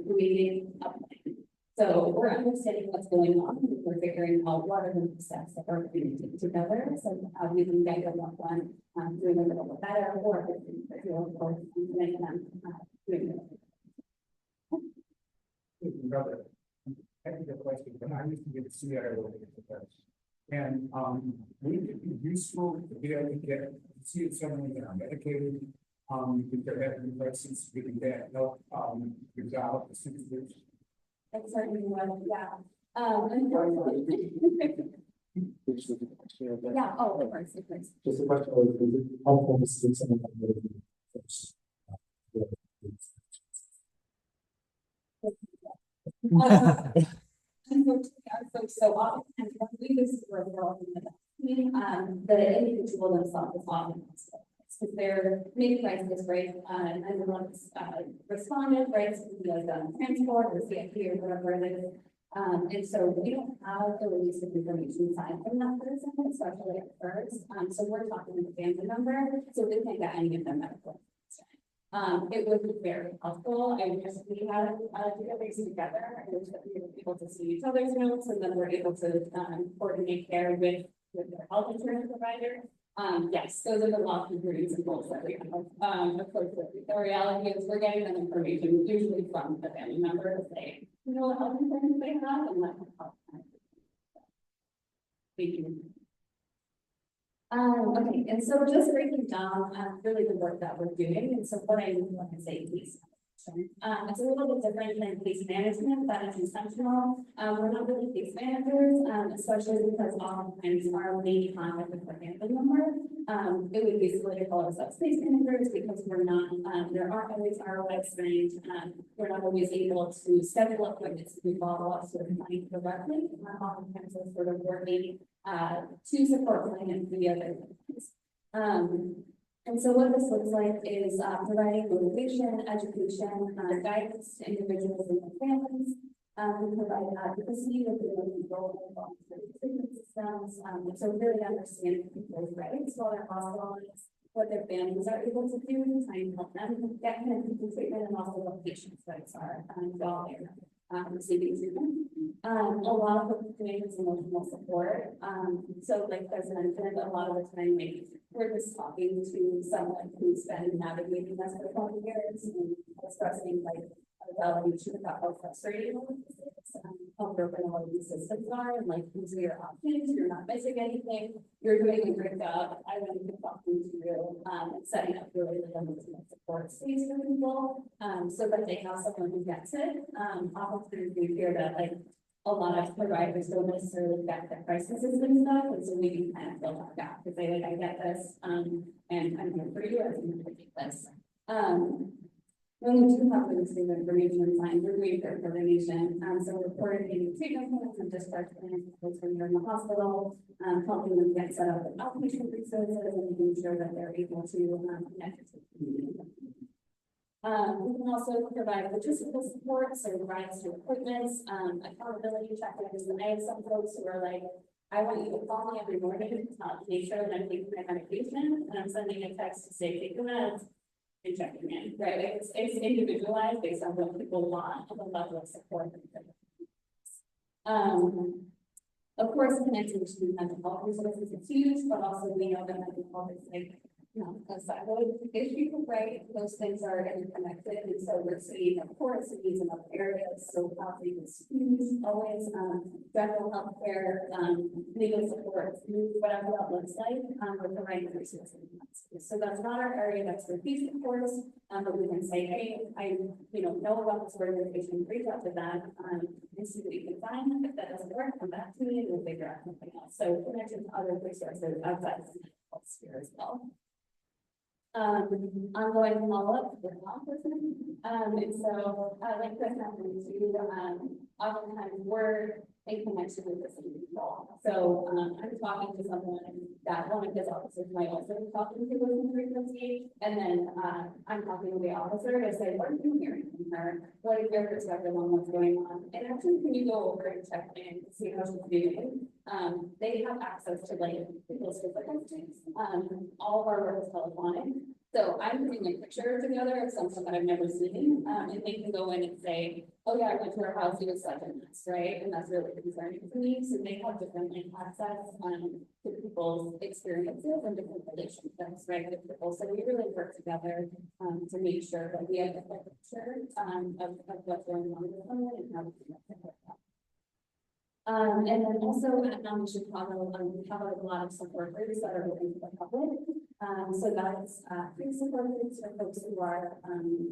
creating a plan. So we're understanding what's going on. We're figuring out what are the steps that we're going to take together. So how we can get them up on doing a little bit better, or of course, make them doing it. Another technical question, but I used to be the CIO. And would it be useful to be able to see if someone is medicated, if they're having crises, we can get help resolve the situation. That's certainly one, yeah. Unfortunately. Yeah, oh, of course, of course. Just a question, is it helpful to see someone on the first? Unfortunately, our folks so often, and we use the word world in the individual themselves is often because they're making crisis, right? And the ones responded, right? So we have transport or CFP or whatever it is. And so we don't have the release of information signed from that person, especially at first. So we're talking the family number, so they can't get any of their medical. It would be very helpful. I wish we had database together. I wish that we were able to see each other's notes, and then we're able to coordinate care with their health insurance provider. Yes, those are the lofty dreams and goals that we have. Of course, the reality is we're getting them information usually from the family member to say, you know, what health insurance they have, and let them help. Thank you. Okay, and so just breaking down really the work that we're doing, and so what I mean when I say case management, it's a little bit different than case management, that is intentional. We're not really case managers, especially because oftentimes our main contact with the family member, it would be silly to call ourselves case managers because we're not, there aren't always ROIs trained, we're not always able to schedule appointments to follow up to the client directly. Oftentimes we're sort of working to support clients via their things. And so what this looks like is providing motivation, education, guidance to individuals and their families. We provide advocacy with the role of treatment systems. So really understand people's rights while they're hospitalized, what their families are able to do to try and help them get clinical treatment, and also what patients' rights are while they're receiving treatment. A lot of what we're doing is emotional support. So like Chris mentioned, a lot of the time maybe we're just talking to someone who's been navigating this for 20 years and expressing like a validation about how frustrating all of this is, how broken all of these systems are, and like these are your options, you're not missing anything, you're doing a great job. I want to be talking to you, setting up really the emotional support space for people, so that they have someone who gets it. Often we hear that like a lot of providers don't necessarily get the crisis system stuff, and so we can kind of fill that gap because they like, I get this, and I'm here for you, I'm going to take this. When we do have this information in mind, we're doing for coordination. So we're coordinating treatment plans and discharge plans when you're in the hospital, helping them get set up with outpatient resources and making sure that they're able to connect to the community. We can also provide logistical support, so rides to appointments, accountability check-ins. And I have some folks who are like, I want you to call me every morning to make sure that I'm taking my medication, and I'm sending a text to say, take your meds. and checking in, right? Like it's individualized based on what people want and the level of support that they're looking for. Of course, connecting to mental health resources is huge, but also we know that mental health is like, a siloed issue, right? Those things are interconnected, and so we're seeing, of course, needs in other areas. So housing is huge, always, general health care, legal support, whatever that looks like, we're providing resources. So that's not our area of expertise, of course, but we can say, hey, I, know about this organization, reach out to them, and see what you can find. If that doesn't work, come back to me and we'll figure out something else. So connecting to other resources outside of the health sphere as well. Ongoing follow-up with law enforcement. And so, like Chris mentioned too, oftentimes we're in connection with the same people. So, I'm talking to someone that one of his officers might also be talking to with frequency. And then, I'm talking to the officer to say, what are you hearing from her? What is your perspective on what's going on? And actually, can you go over and check in to see how she's doing? They have access to like people's physical things. All of our work is telephonic. So I'm putting a picture together of something that I've never seen, and they can go in and say, oh yeah, I went to her house, he was such a mess, right? And that's really concerning to me. So they have different access to people's experiences and different relationships, right, with people. So we really work together to make sure that we have a picture of what's going on with someone and how we can make it work. And then also at NAMI Chicago, we have a lot of support groups that are open to the public. So that's free support groups for folks who are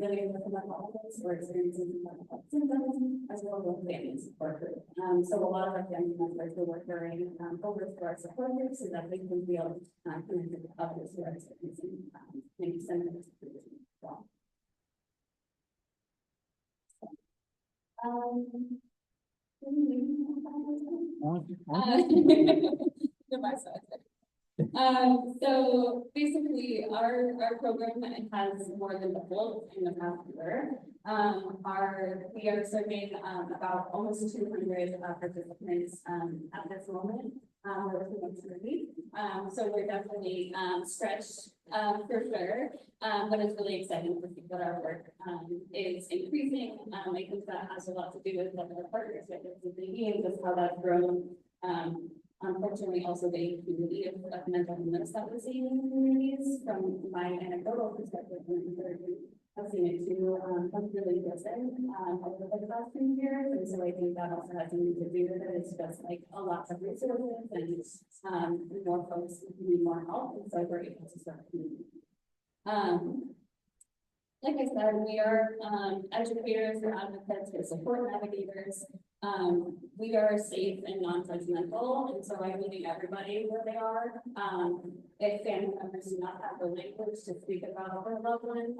living with mental illness or experiencing mental health symptoms, as well as family support group. So a lot of our family members are referring over to our support groups so that they can feel connected to others who are experiencing maybe similar situations as well. So basically our program has more than doubled in the past year. We are serving about almost 200 participants at this moment. So we're definitely stretched for sure, but it's really exciting to see that our work is increasing. I think that has a lot to do with what our partners with the and just how that's grown. Unfortunately, also the community of mental illness that we're seeing in communities. From my anecdotal perspective, I've seen it too. I'm really risen over the last few years, and so I think that also has something to do with it. It's just like a lot of resources and more folks need more help, and so we're able to serve community. Like I said, we are educators, we're advocates, we're support navigators. We are safe and non-judgmental, and so I'm meeting everybody where they are. If family members do not have the language to speak about their loved one,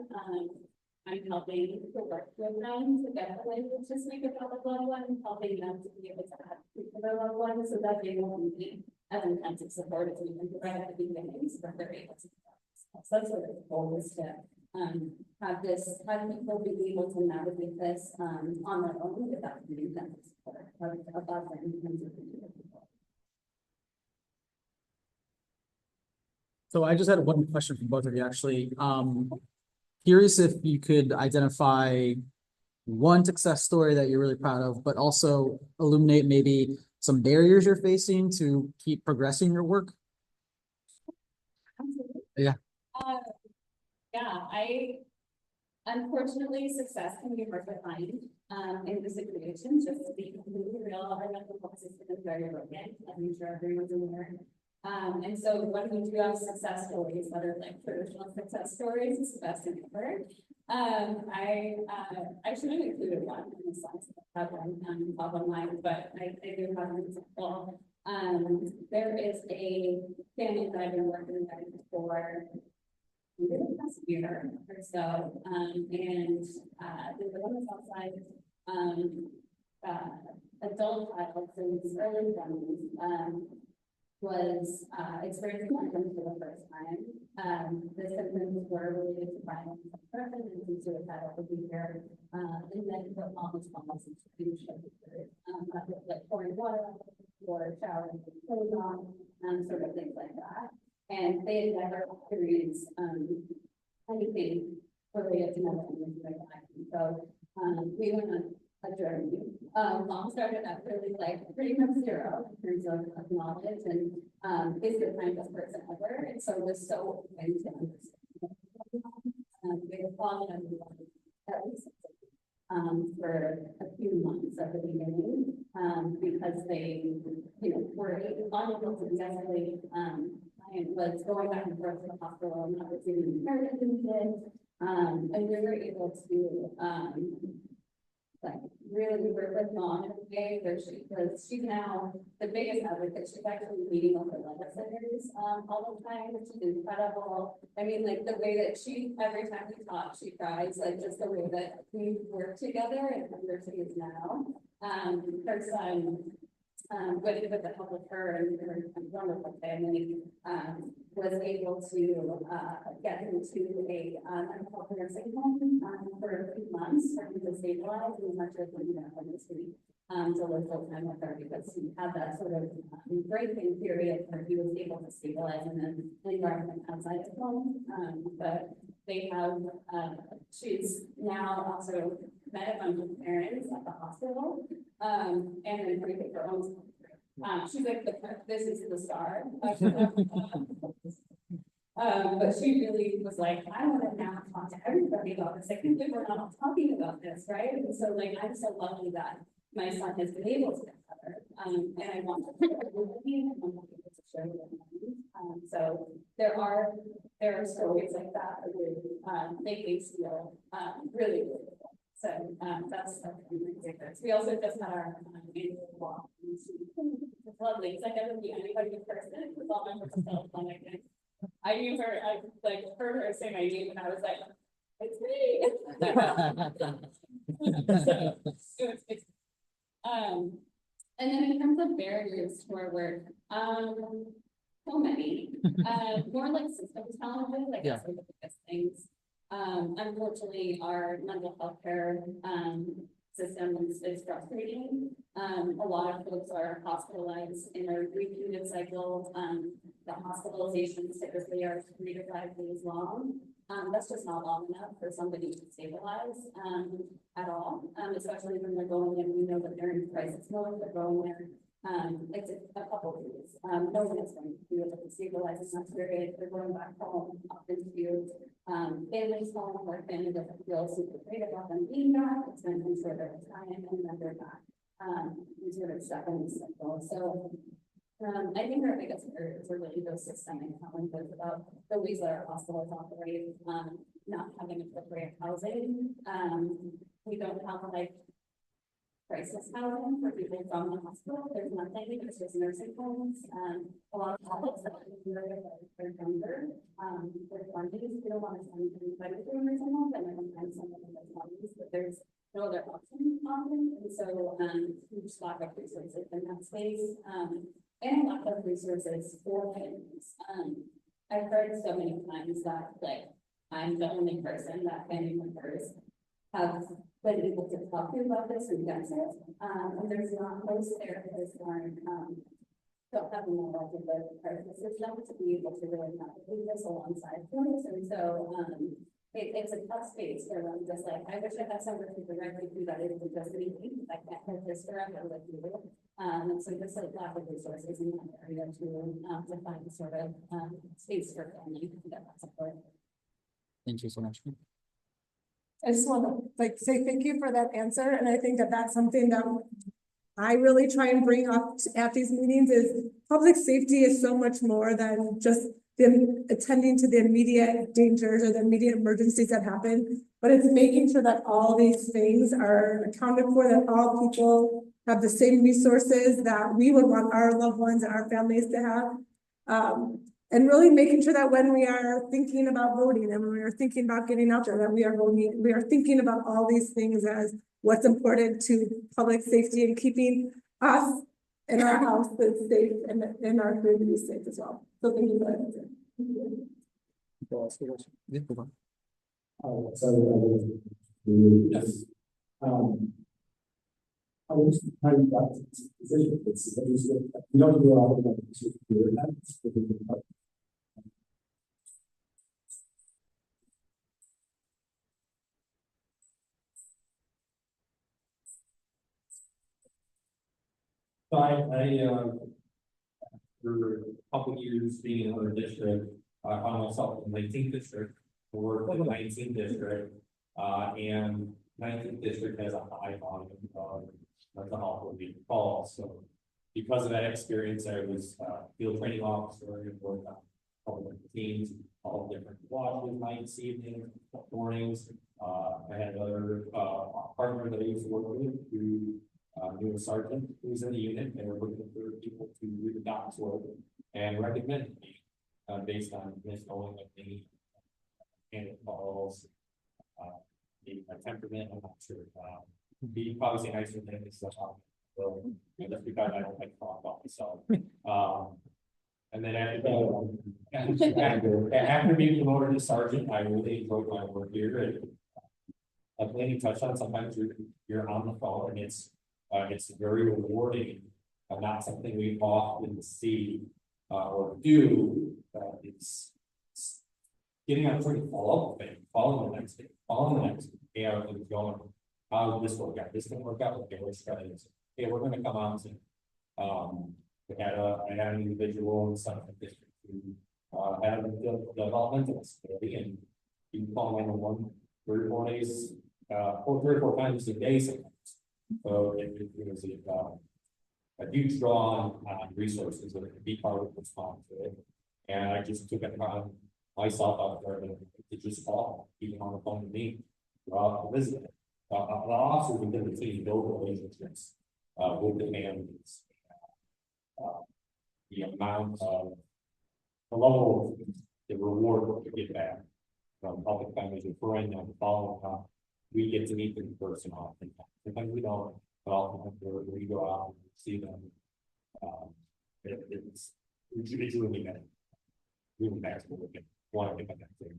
I'm helping to work with them to get the language to speak about the loved one, helping them to be able to advocate for their loved one so that they won't need as intensive support as we can provide at the beginning so that they're able to. So that's what the goal is to have people be able to navigate this on their own without needing them support about their intensive. So I just had one question for both of you, actually. Curious if you could identify one success story that you're really proud of, but also illuminate maybe some barriers you're facing to keep progressing your work. Absolutely. Yeah. Unfortunately, success can be hard to find in this situation. Just to be completely real, our mental health system is very broken. I'm sure everyone's aware. And so when we do have success stories that are like traditional success stories, it's the best thing ever. I should have included one in the slides. I have one top of mind, but I do have an example. There is a family that I've been working with for the past year or so, and they were on the south side, adult child, so his early 20s, was experiencing symptoms for the first time. The symptoms were related to violence, depression, and suicidal behavior, and then the mom was almost like pouring water or showering with clothes on, sort of things like that. And they had never experienced anything related to mental illness like that. And so, we went on a journey. Mom started at really like pretty much zero in terms of knowledge and, is the kindest person ever. And so was so open to understand. We had followed everyone at least for a few months at the beginning, because they, you know, were unable to de-escalate. I was going back and forth to the hospital and not receiving emergency, and we were able to, like really work with Mom in a way where she's now the biggest advocate. She's actually meeting with the legislators all the time, which is incredible. I mean, like the way that every time we talk, she cries, like just the way that we work together and where she is now. Her son, with the help of her and her wonderful family, was able to get him to a mental health nursing home for a few months for him to stabilize and much of the industry to live full time with her, because he had that sort of breaking period where he was able to stabilize in an environment outside of home. But they have she's now also met a bunch of parents at the hospital, and then created her own. She's like, this is the star. But she really was like, I want to now talk to everybody about this. I can't believe we're not talking about this, right? And so, like, I'm so lucky that my son has been able to get better. And I want to share with them. So there are stories like that that would make me feel really, really good. So that's we also just had our annual walk. It's lovely. It's like I never meet anybody in person. It's all my personal fun. I knew her. I like heard her say my name, and I was like, "It's me." And then in terms of barriers to our work, so many. More like systems challenges. I guess are the biggest things. Unfortunately, our mental health care system is frustrating. A lot of folks are hospitalized in a repeated cycle. The hospitalizations typically are 3 to 5 days long. That's just not long enough for somebody to stabilize at all, especially when they're going in. We know that they're in crisis mode, they're going there. It's a couple of days. No one is going to be able to stabilize in that period. They're going back home, often to families home, where family doesn't feel super great about them being back. It's been some sort of time, and then they're back. Sort of stuck in this cycle. So I think our biggest barriers are really those systemic challenges about the ways that our hospitals operate, not having appropriate housing. We don't have like crisis housing for people from the hospital. There's nothing. It's just nursing homes. A lot of hospitals that are younger, they're funding. We don't want to send anybody to a nursing home, but I don't find someone that's funding, but there's no other option often. And so huge lack of resources in that space, and lack of resources for families. I've heard so many times that like I'm the only person that family members have been able to talk to about this and get it. And there's not most therapists don't have the knowledge of the crisis system to be able to really navigate this alongside folks. And so it's a tough space for them. Just like I wish I had someone who could directly do that. It would just be me. I can't have this forever with you. And so just like lack of resources in that area to find sort of space for family to get that support. Thank you so much. I just want to like say thank you for that answer. And I think that that's something that I really try and bring up at these meetings is public safety is so much more than just them attending to the immediate dangers or the immediate emergencies that happen, but it's making sure that all these things are accounted for, that all people have the same resources that we would want our loved ones and our families to have. And really making sure that when we are thinking about voting and when we are thinking about getting out there, that we are thinking about all these things as what's important to public safety and keeping us and our houses safe and in our communities safe as well. So thank you for that answer. Yes. I was trying to get this position. You don't do all of that. For a couple of years being in another district, I found myself in the 19th district, or the 19th district. And 19th district has a high volume of mental health related calls, so because of that experience, I was field training officer and worked on all different teams, all different watches, nights, evenings, mornings. I had another partner that I used to work with who knew a sergeant who was in the unit, and were looking for people to do the doc's work and recommended me based on this knowing of me and calls, my temperament. I'm not sure. He probably say nicer things stuff. So that's because I don't like to talk about myself. And then after being promoted to sergeant, I really enjoyed my work here. And like Laney touched on, sometimes you're on the phone, and it's very rewarding. Not something we often see or do. It's getting on a follow-up thing, following the next day, following the next day. Hey, how is it going? How did this work out? This didn't work out. Okay, let's try this. Hey, we're going to come on to. I had an individual in some district who had a developmental disability, and you can call 911 3 or 4 days, 3 or 4 times a day sometimes. So it was a huge draw on resources that could be part of the response to it. And I just took it upon myself out there to just call, even on the phone with me, to visit. The officers within the team build relationships with the families. The amount of the level of the reward that we get back from public families referring them, following up. We get to meet them in person often. Sometimes we don't, but often we go out and see them. It's really bad. Really bad for looking. Want to get back there.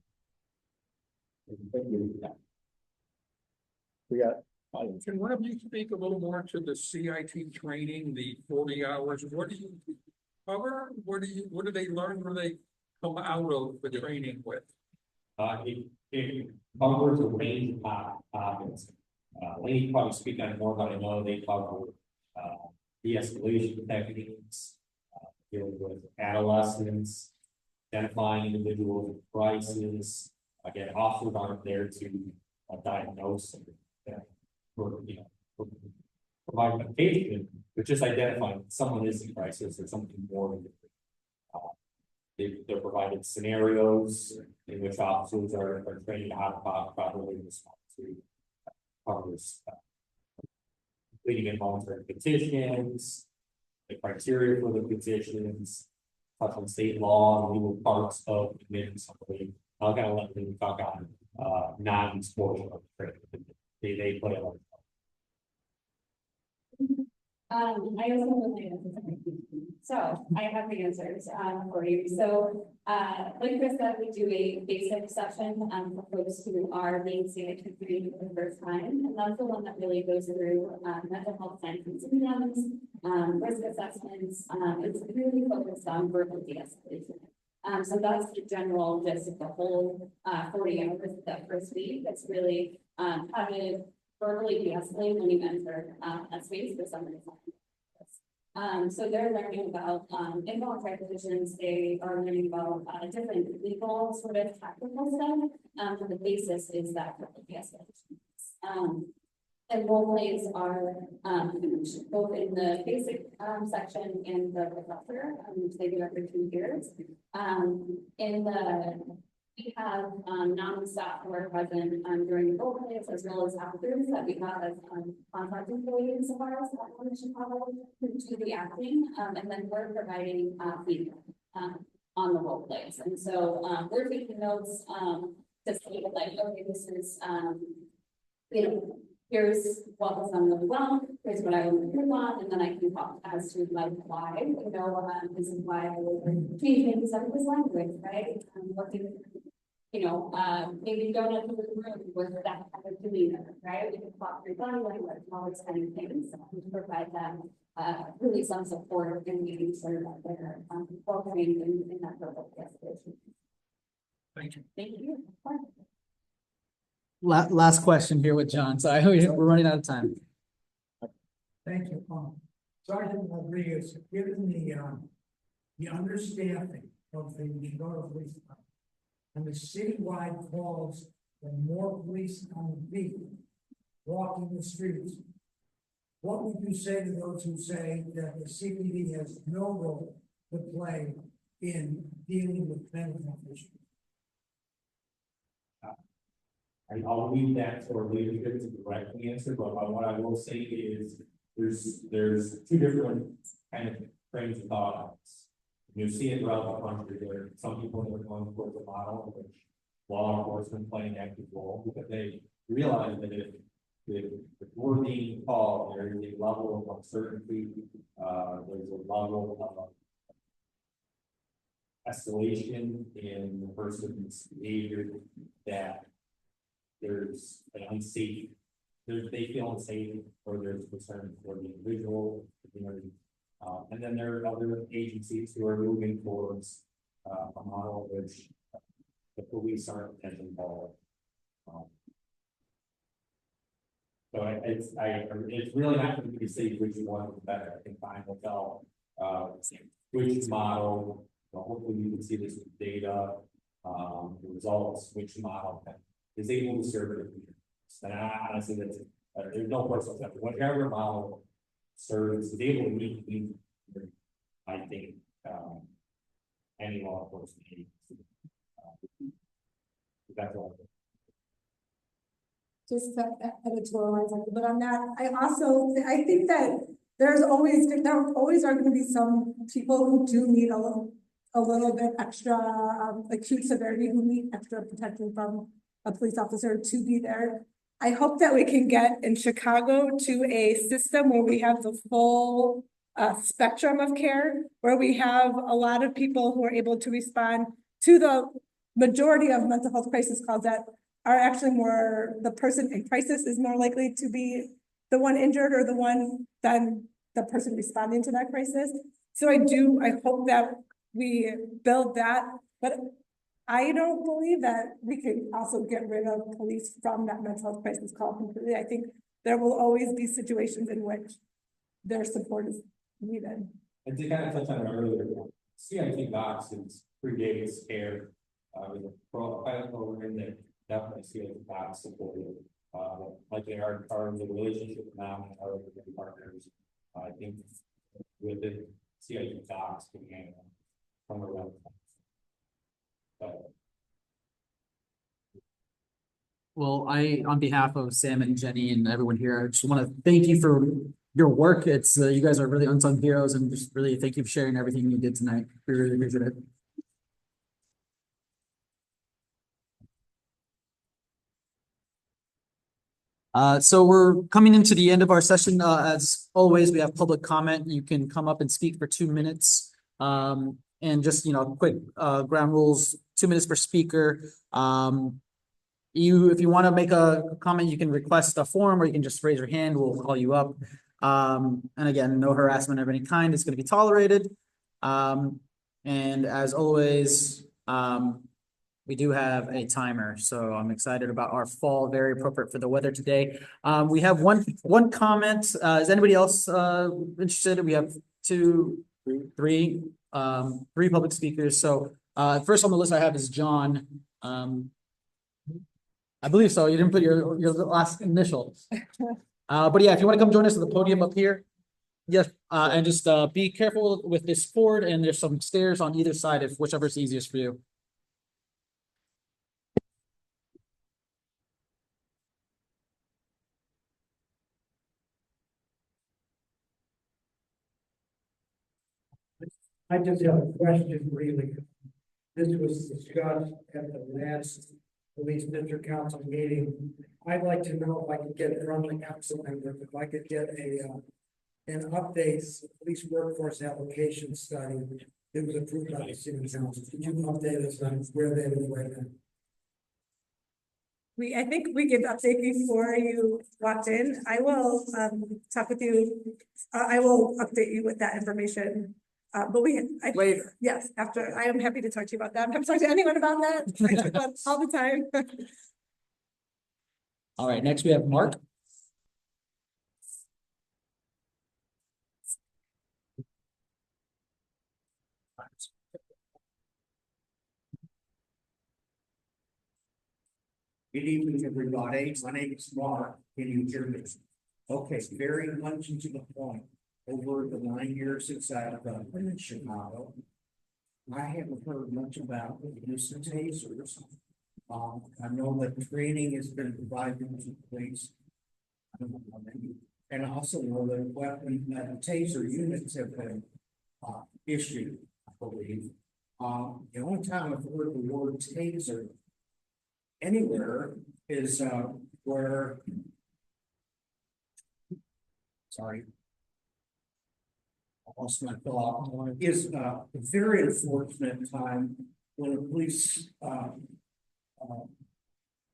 Thank you. We got. Can one of you speak a little more to the CIT training, the 40 hours? What do you cover? What do they learn when they come out of the training with? It covers a range of topics. Laney probably speak on more, but I know they cover de-escalation techniques, dealing with adolescents, identifying individuals with crisis. Again, officers aren't there to diagnose or provide medication, but just identifying someone is in crisis or something more. They're provided scenarios in which officers are trained how to properly respond to covers completing involuntary petitions, the criteria for the petitions, touch on state law and legal parts of admitting somebody. I'm gonna let them talk on non-sports training. They play a lot. I also have the answers. So I have the answers for you. So like Chris said, we do a basic session for folks who are being seen for the first time, and that's the one that really goes through mental health signs and symptoms, risk assessments. It's really focused on verbal de-escalation. So that's the general gist of the whole 40 hours of that first week. It's really how to verbally de-escalate when you enter a space for somebody. So they're learning about involuntary petitions. They are learning about different legal sort of tactical stuff. So the basis is that verbal de-escalation. And role plays are both in the basic section and the professor, which they do every 2 years. We have NAMI staff who are present during the role plays, as well as actors that we have as contract employees of ours in Chicago who do the acting, and then we're providing feedback on the role plays. And so we're taking notes to say like, okay, this is here's what was done really well, here's what I would improve on, and then I can talk as to like why, this is why I would change maybe some of this language, right? Working, maybe don't enter the room with that kind of demeanor, right? We can talk through body language, all these kind of things to provide them really some support in making sure that they're well trained in that verbal de-escalation. Thank you. Thank you. Last question here with John. So we're running out of time. Thank you, Paul. Sergeant Rodriguez, given the understaffing of the Chicago Police Department and the citywide calls for more police on the beat, walking the streets, what would you say to those who say that the CPD has no role to play in dealing with mental health issues? I'll leave that for leadership to directly answer, but what I will say is there's two different kind of trains of thought on this. You see it throughout the country. There are some people that are going towards a model in which law enforcement play an active role, because they realize that if we're being called, there is a level of uncertainty, there's a level of escalation in the person's behavior that there's an unsafe, they feel unsafe, or there's concern for the individual, the community. And then there are other agencies who are moving towards a model which the police aren't as involved. So it's really not going to be safe which one is better. I think time will tell which model. Hopefully you can see this with data, the results, which model is able to serve it. And honestly, that's there's no personal exception. Whatever model serves is able to meet, I think, any law enforcement agency. That's all. Just to editorialize a little bit on that, I think that there always are going to be some people who do need a little bit extra acute severity, who need extra protection from a police officer to be there. I hope that we can get in Chicago to a system where we have the full spectrum of care, where we have a lot of people who are able to respond to the majority of mental health crisis calls that are actually more, the person in crisis is more likely to be the one injured or the one than the person responding to that crisis. So I hope that we build that, but I don't believe that we could also get rid of police from that mental health crisis call completely. I think there will always be situations in which their support is needed. And to kind of touch on it earlier, CIT docs is predates care. With a pilot program that definitely CIT docs supported. Like they are part of the relationship now and our partners. I think with the CIT docs can handle from around. Well, on behalf of Sam and Jenny and everyone here, I just want to thank you for your work. It's you guys are really unsung heroes, and just really thank you for sharing everything you did tonight. We really appreciate it. So we're coming into the end of our session. As always, we have public comment. You can come up and speak for 2 minutes. And just, quick ground rules, 2 minutes per speaker. If you want to make a comment, you can request a form, or you can just raise your hand. We'll call you up. And again, no harassment of any kind is going to be tolerated. And as always, we do have a timer, so I'm excited about our fall, very appropriate for the weather today. We have one comment. Is anybody else interested? We have three public speakers. So first on the list I have is John. I believe so. You didn't put your last initial. But yeah, if you want to come join us at the podium up here. Yes, and just be careful with this cord, and there's some stairs on either side, if whichever is easiest for you. I just have a question, really. This was discussed at the last police district council meeting. I'd like to know if I could get from the council members, if I could get an update, police workforce allocation study that was approved by the city council. Could you update us on where they are right now? I think we can update before you walked in. I will talk with you. I will update you with that information. But later. Yes, after. I am happy to talk to you about that. I'm happy to talk to anyone about that. I talk about it all the time. All right, next we have Mark. Good evening, everybody. My name is Mark in New Jersey. Okay, very much to the point. Over the 9 years since I've been in Chicago, I haven't heard much about the use of tasers. I know that training has been provided to police. I don't know how many. And I also know that weapon taser units have been issued, I believe. The only time I've heard the word taser anywhere is where, sorry, I lost my thought, is a very unfortunate time when a police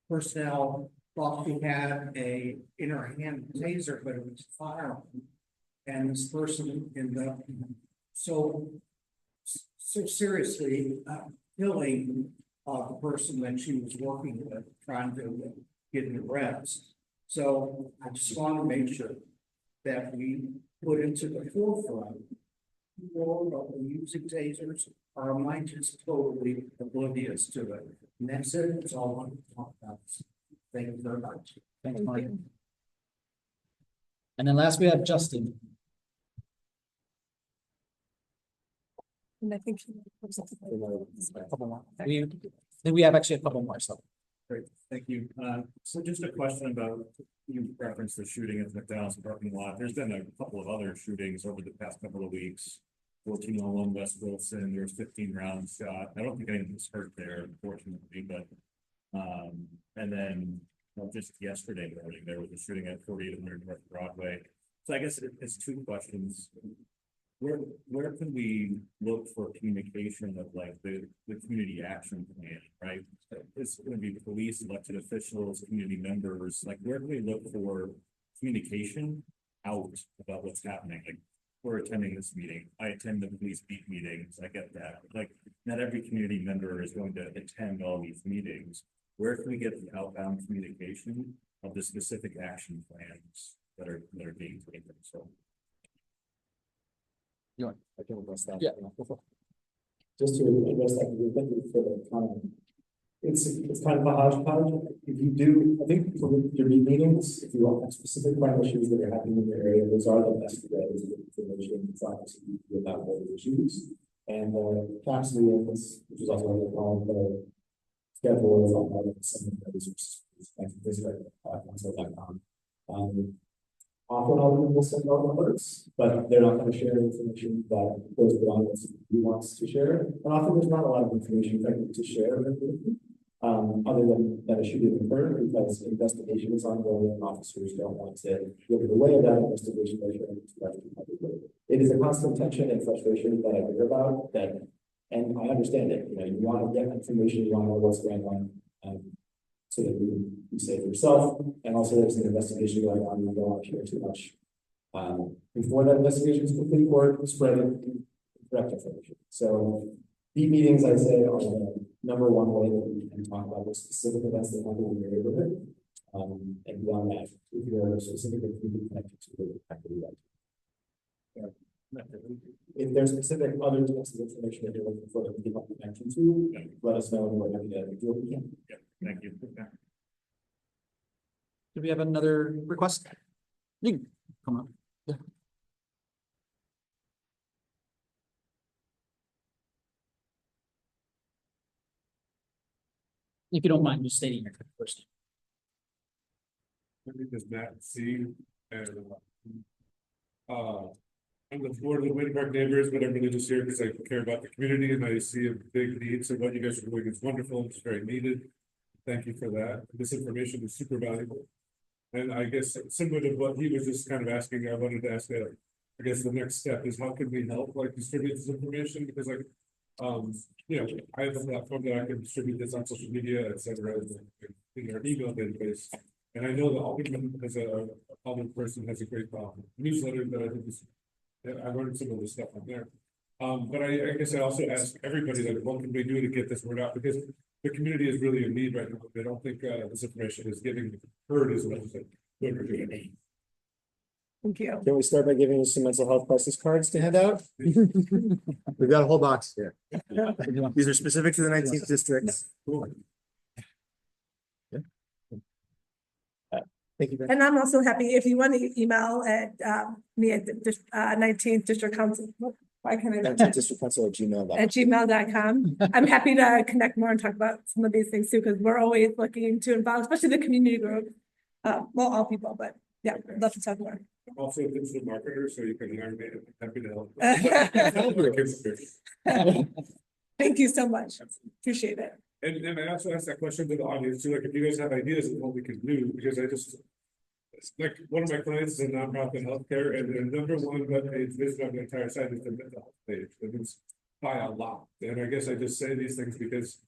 personnel thought he had a in her hand taser, but it was a firearm, and this person ended up so seriously killing the person that she was working with, trying to get an arrest. So I just want to make sure that we put into the forefront people are using tasers, or am I just totally oblivious to it? And that's it. That's all I want to talk about. Thank you very much. Thanks, Mark. And then last we have Justin. And I think. Couple more. Then we have actually a couple more, so. Great, thank you. So just a question about, you referenced the shooting at the McDonald's parking lot. There's been a couple of other shootings over the past couple of weeks. 1401 West Wilson, there was 15 rounds shot. I don't think anyone was hurt there, unfortunately, but and then just yesterday morning, there was a shooting at 4800 North Broadway. So I guess it's two questions. Where can we look for communication of like the community action plan, right? It's going to be police, elected officials, community members. Like, where can we look for communication out about what's happening? Like, we're attending this meeting. I attend the police beat meetings. I get that. Like, not every community member is going to attend all these meetings. Where can we get the outbound communication of the specific action plans that are being taken? So. You want? I can address that. Yeah. Just to address that, thank you for the comment. It's kind of a hodgepodge. If you do, I think for your meetings, if you want specific crime issues that are happening in your area, those are the best ways to get information. It's obviously about those issues. And CAPS meetings, which is also what they call the schedule, is on the resources. Visit council.com. Often other people send out alerts, but they're not going to share information that goes beyond what he wants to share. And often there's not a lot of information to share other than that a shooting occurred, because investigation is ongoing and officers don't want to get in the way of that investigation. It is a constant tension and frustration that I hear about that, and I understand it. You know, you want to get information, you want to know what's going on. So that you can save yourself, and also there's an investigation going on. You don't want to share too much before that investigation is complete, or spread correct information. So, beat meetings, I say, are the number one way that we can talk about the specific events that happen in your neighborhood. And beyond that, if you're specifically connected to the activity, if there's specific other types of information that you're looking for that we can help connection to, let us know, and we're happy to do what we can. Thank you. Do we have another request? You can come up. Yeah. If you don't mind, just stating your first. My name is Matt C. And I'm the board of the Winter Park neighbors, but I'm really just here because I care about the community and I see a big need. So what you guys are doing is wonderful. It's very needed. Thank you for that. This information is super valuable. And I guess similar to what he was just kind of asking, I wanted to ask that. I guess the next step is how can we help like distribute this information? Because like, you know, I have a platform that I can distribute this on social media, etc. in our email database. And I know that Alderman as a public person has a great newsletter that I think is, I learned some of this stuff on there. But I guess I also ask everybody like, what can we do to get this word out? Because the community is really in need right now. They don't think this information is getting heard as much as it could be. Thank you. Can we start by giving you some mental health crisis cards to hand out? We've got a whole box here. These are specific to the 19th district. Cool. Thank you. And I'm also happy if you want to email at me at the 19th District Council. Why can't I? @gmail.com. I'm happy to connect more and talk about some of these things too, because we're always looking to involve, especially the community group. Well, all people, but yeah, I'd love to talk more. I'm also a digital marketer, so you can hire me. I'm happy to help. Thank you so much. Appreciate it. And I also asked that question to the audience too, like if you guys have ideas of what we can do, because it's like one of my clients is in nonprofit healthcare, and the number one webpage visited on the entire site is the mental health page. And it's by a lot. And I guess I just say these things because,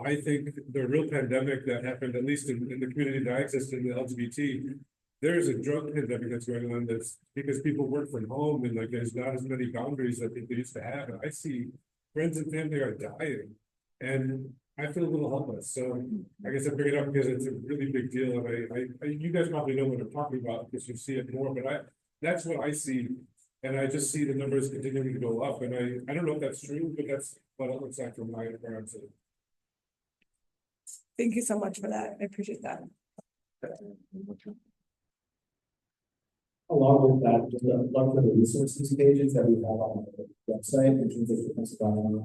I think the real pandemic that happened, at least in the community that I exist in, the LGBT, there is a drug pandemic that's going on that's because people work from home and like there's not as many boundaries that people used to have. And I see friends and family are dying. And I feel a little helpless, so I guess I bring it up because it's a really big deal, and I you guys probably know what I'm talking about because you see it more, but that's what I see, and I just see the numbers continuing to go up, and I don't know if that's true, but that's what it looks like from my experience. Thank you so much for that. I appreciate that. Along with that, just look for the resources pages that we have on the website, in terms of Pennsylvania.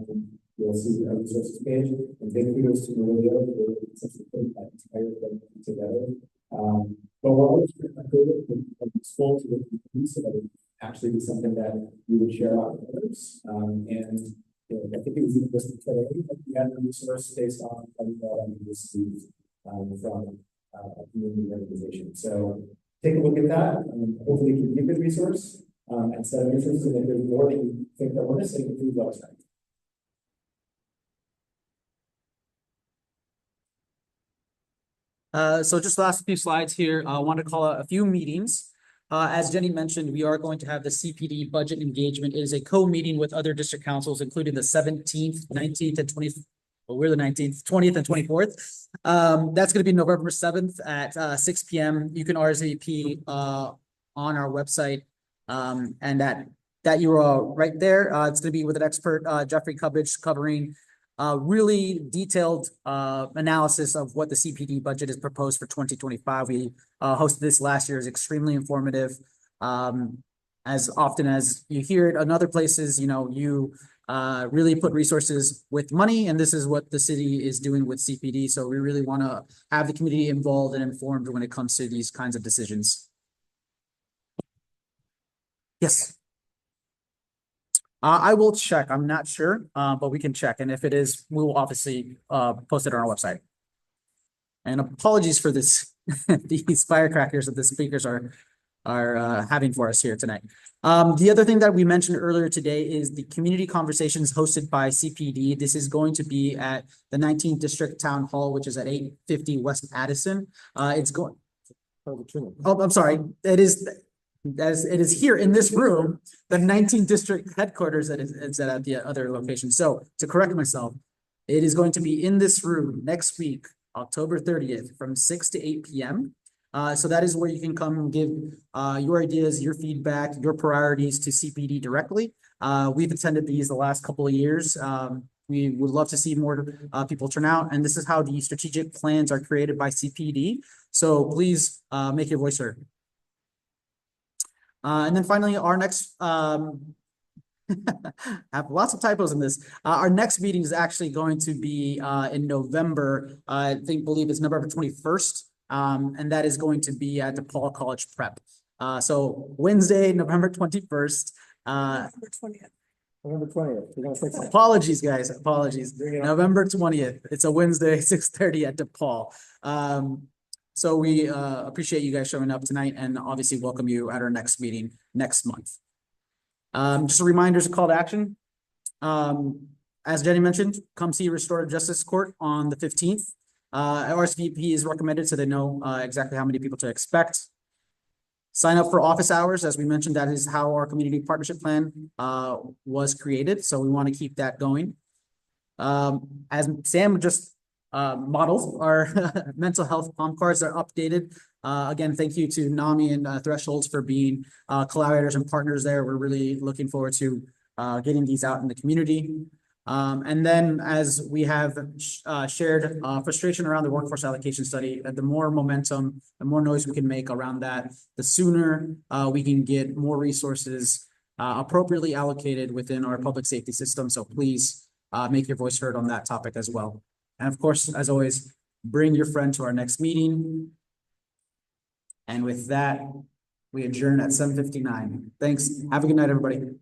You'll see our resources page, and big kudos to Maria for essentially putting that entire thing together. But we're always trying to create it useful to the community so that it actually be something that you would share out with others. And I think it was even just today that we had a resource based on what we received from a community organization. So take a look at that, and hopefully it can be a good resource and set of resources. And if there's more that you think that we're missing, please let us know. So just the last few slides here, I want to call out a few meetings. As Jenny mentioned, we are going to have the CPD budget engagement. It is a co-meeting with other district councils, including the 17th, 19th, and 20th. Well, we're the 19th, 20th, and 24th. That's going to be November 7th at 6 p.m. You can RSVP on our website, and that URL right there. It's going to be with an expert, Jeffrey Cubbage, covering really detailed analysis of what the CPD budget is proposed for 2025. We hosted this last year. Is extremely informative. As often as you hear it in other places, you really put resources with money, and this is what the city is doing with CPD. So we really want to have the community involved and informed when it comes to these kinds of decisions. Yes. I will check. I'm not sure, but we can check. And if it is, we will obviously post it on our website. And apologies for this, these firecrackers that the speakers are having for us here tonight. The other thing that we mentioned earlier today is the community conversations hosted by CPD. This is going to be at the 19th District Town Hall, which is at 850 West Addison. It's going. Oh, I'm sorry. It is here in this room, the 19th District headquarters that is at the other location. So to correct myself, it is going to be in this room next week, October 30th, from 6 to 8 p.m. So that is where you can come give your ideas, your feedback, your priorities to CPD directly. We've attended these the last couple of years. We would love to see more people turn out. And this is how the strategic plans are created by CPD. So please make your voice heard. And then finally, our next, I have lots of typos in this. Our next meeting is actually going to be in November. I believe it's November 21st. And that is going to be at DePaul College Prep. So Wednesday, November 21st. November 20th. November 20th. Apologies, guys. Apologies. November 20th. It's a Wednesday, 6:30 at DePaul. So we appreciate you guys showing up tonight, and obviously welcome you at our next meeting next month. Just a reminder, to call to action. As Jenny mentioned, come see Restorative Justice Court on the 15th. RSVP is recommended so they know exactly how many people to expect. Sign up for office hours. As we mentioned, that is how our community partnership plan was created. So we want to keep that going. As Sam just modeled, our mental health palm cards are updated. Again, thank you to NAMI and Thresholds for being collaborators and partners there. We're really looking forward to getting these out in the community. And then as we have shared frustration around the workforce allocation study, the more momentum, the more noise we can make around that, the sooner we can get more resources appropriately allocated within our public safety system. So please make your voice heard on that topic as well. And of course, as always, bring your friend to our next meeting. And with that, we adjourn at 7:59. Thanks. Have a good night, everybody.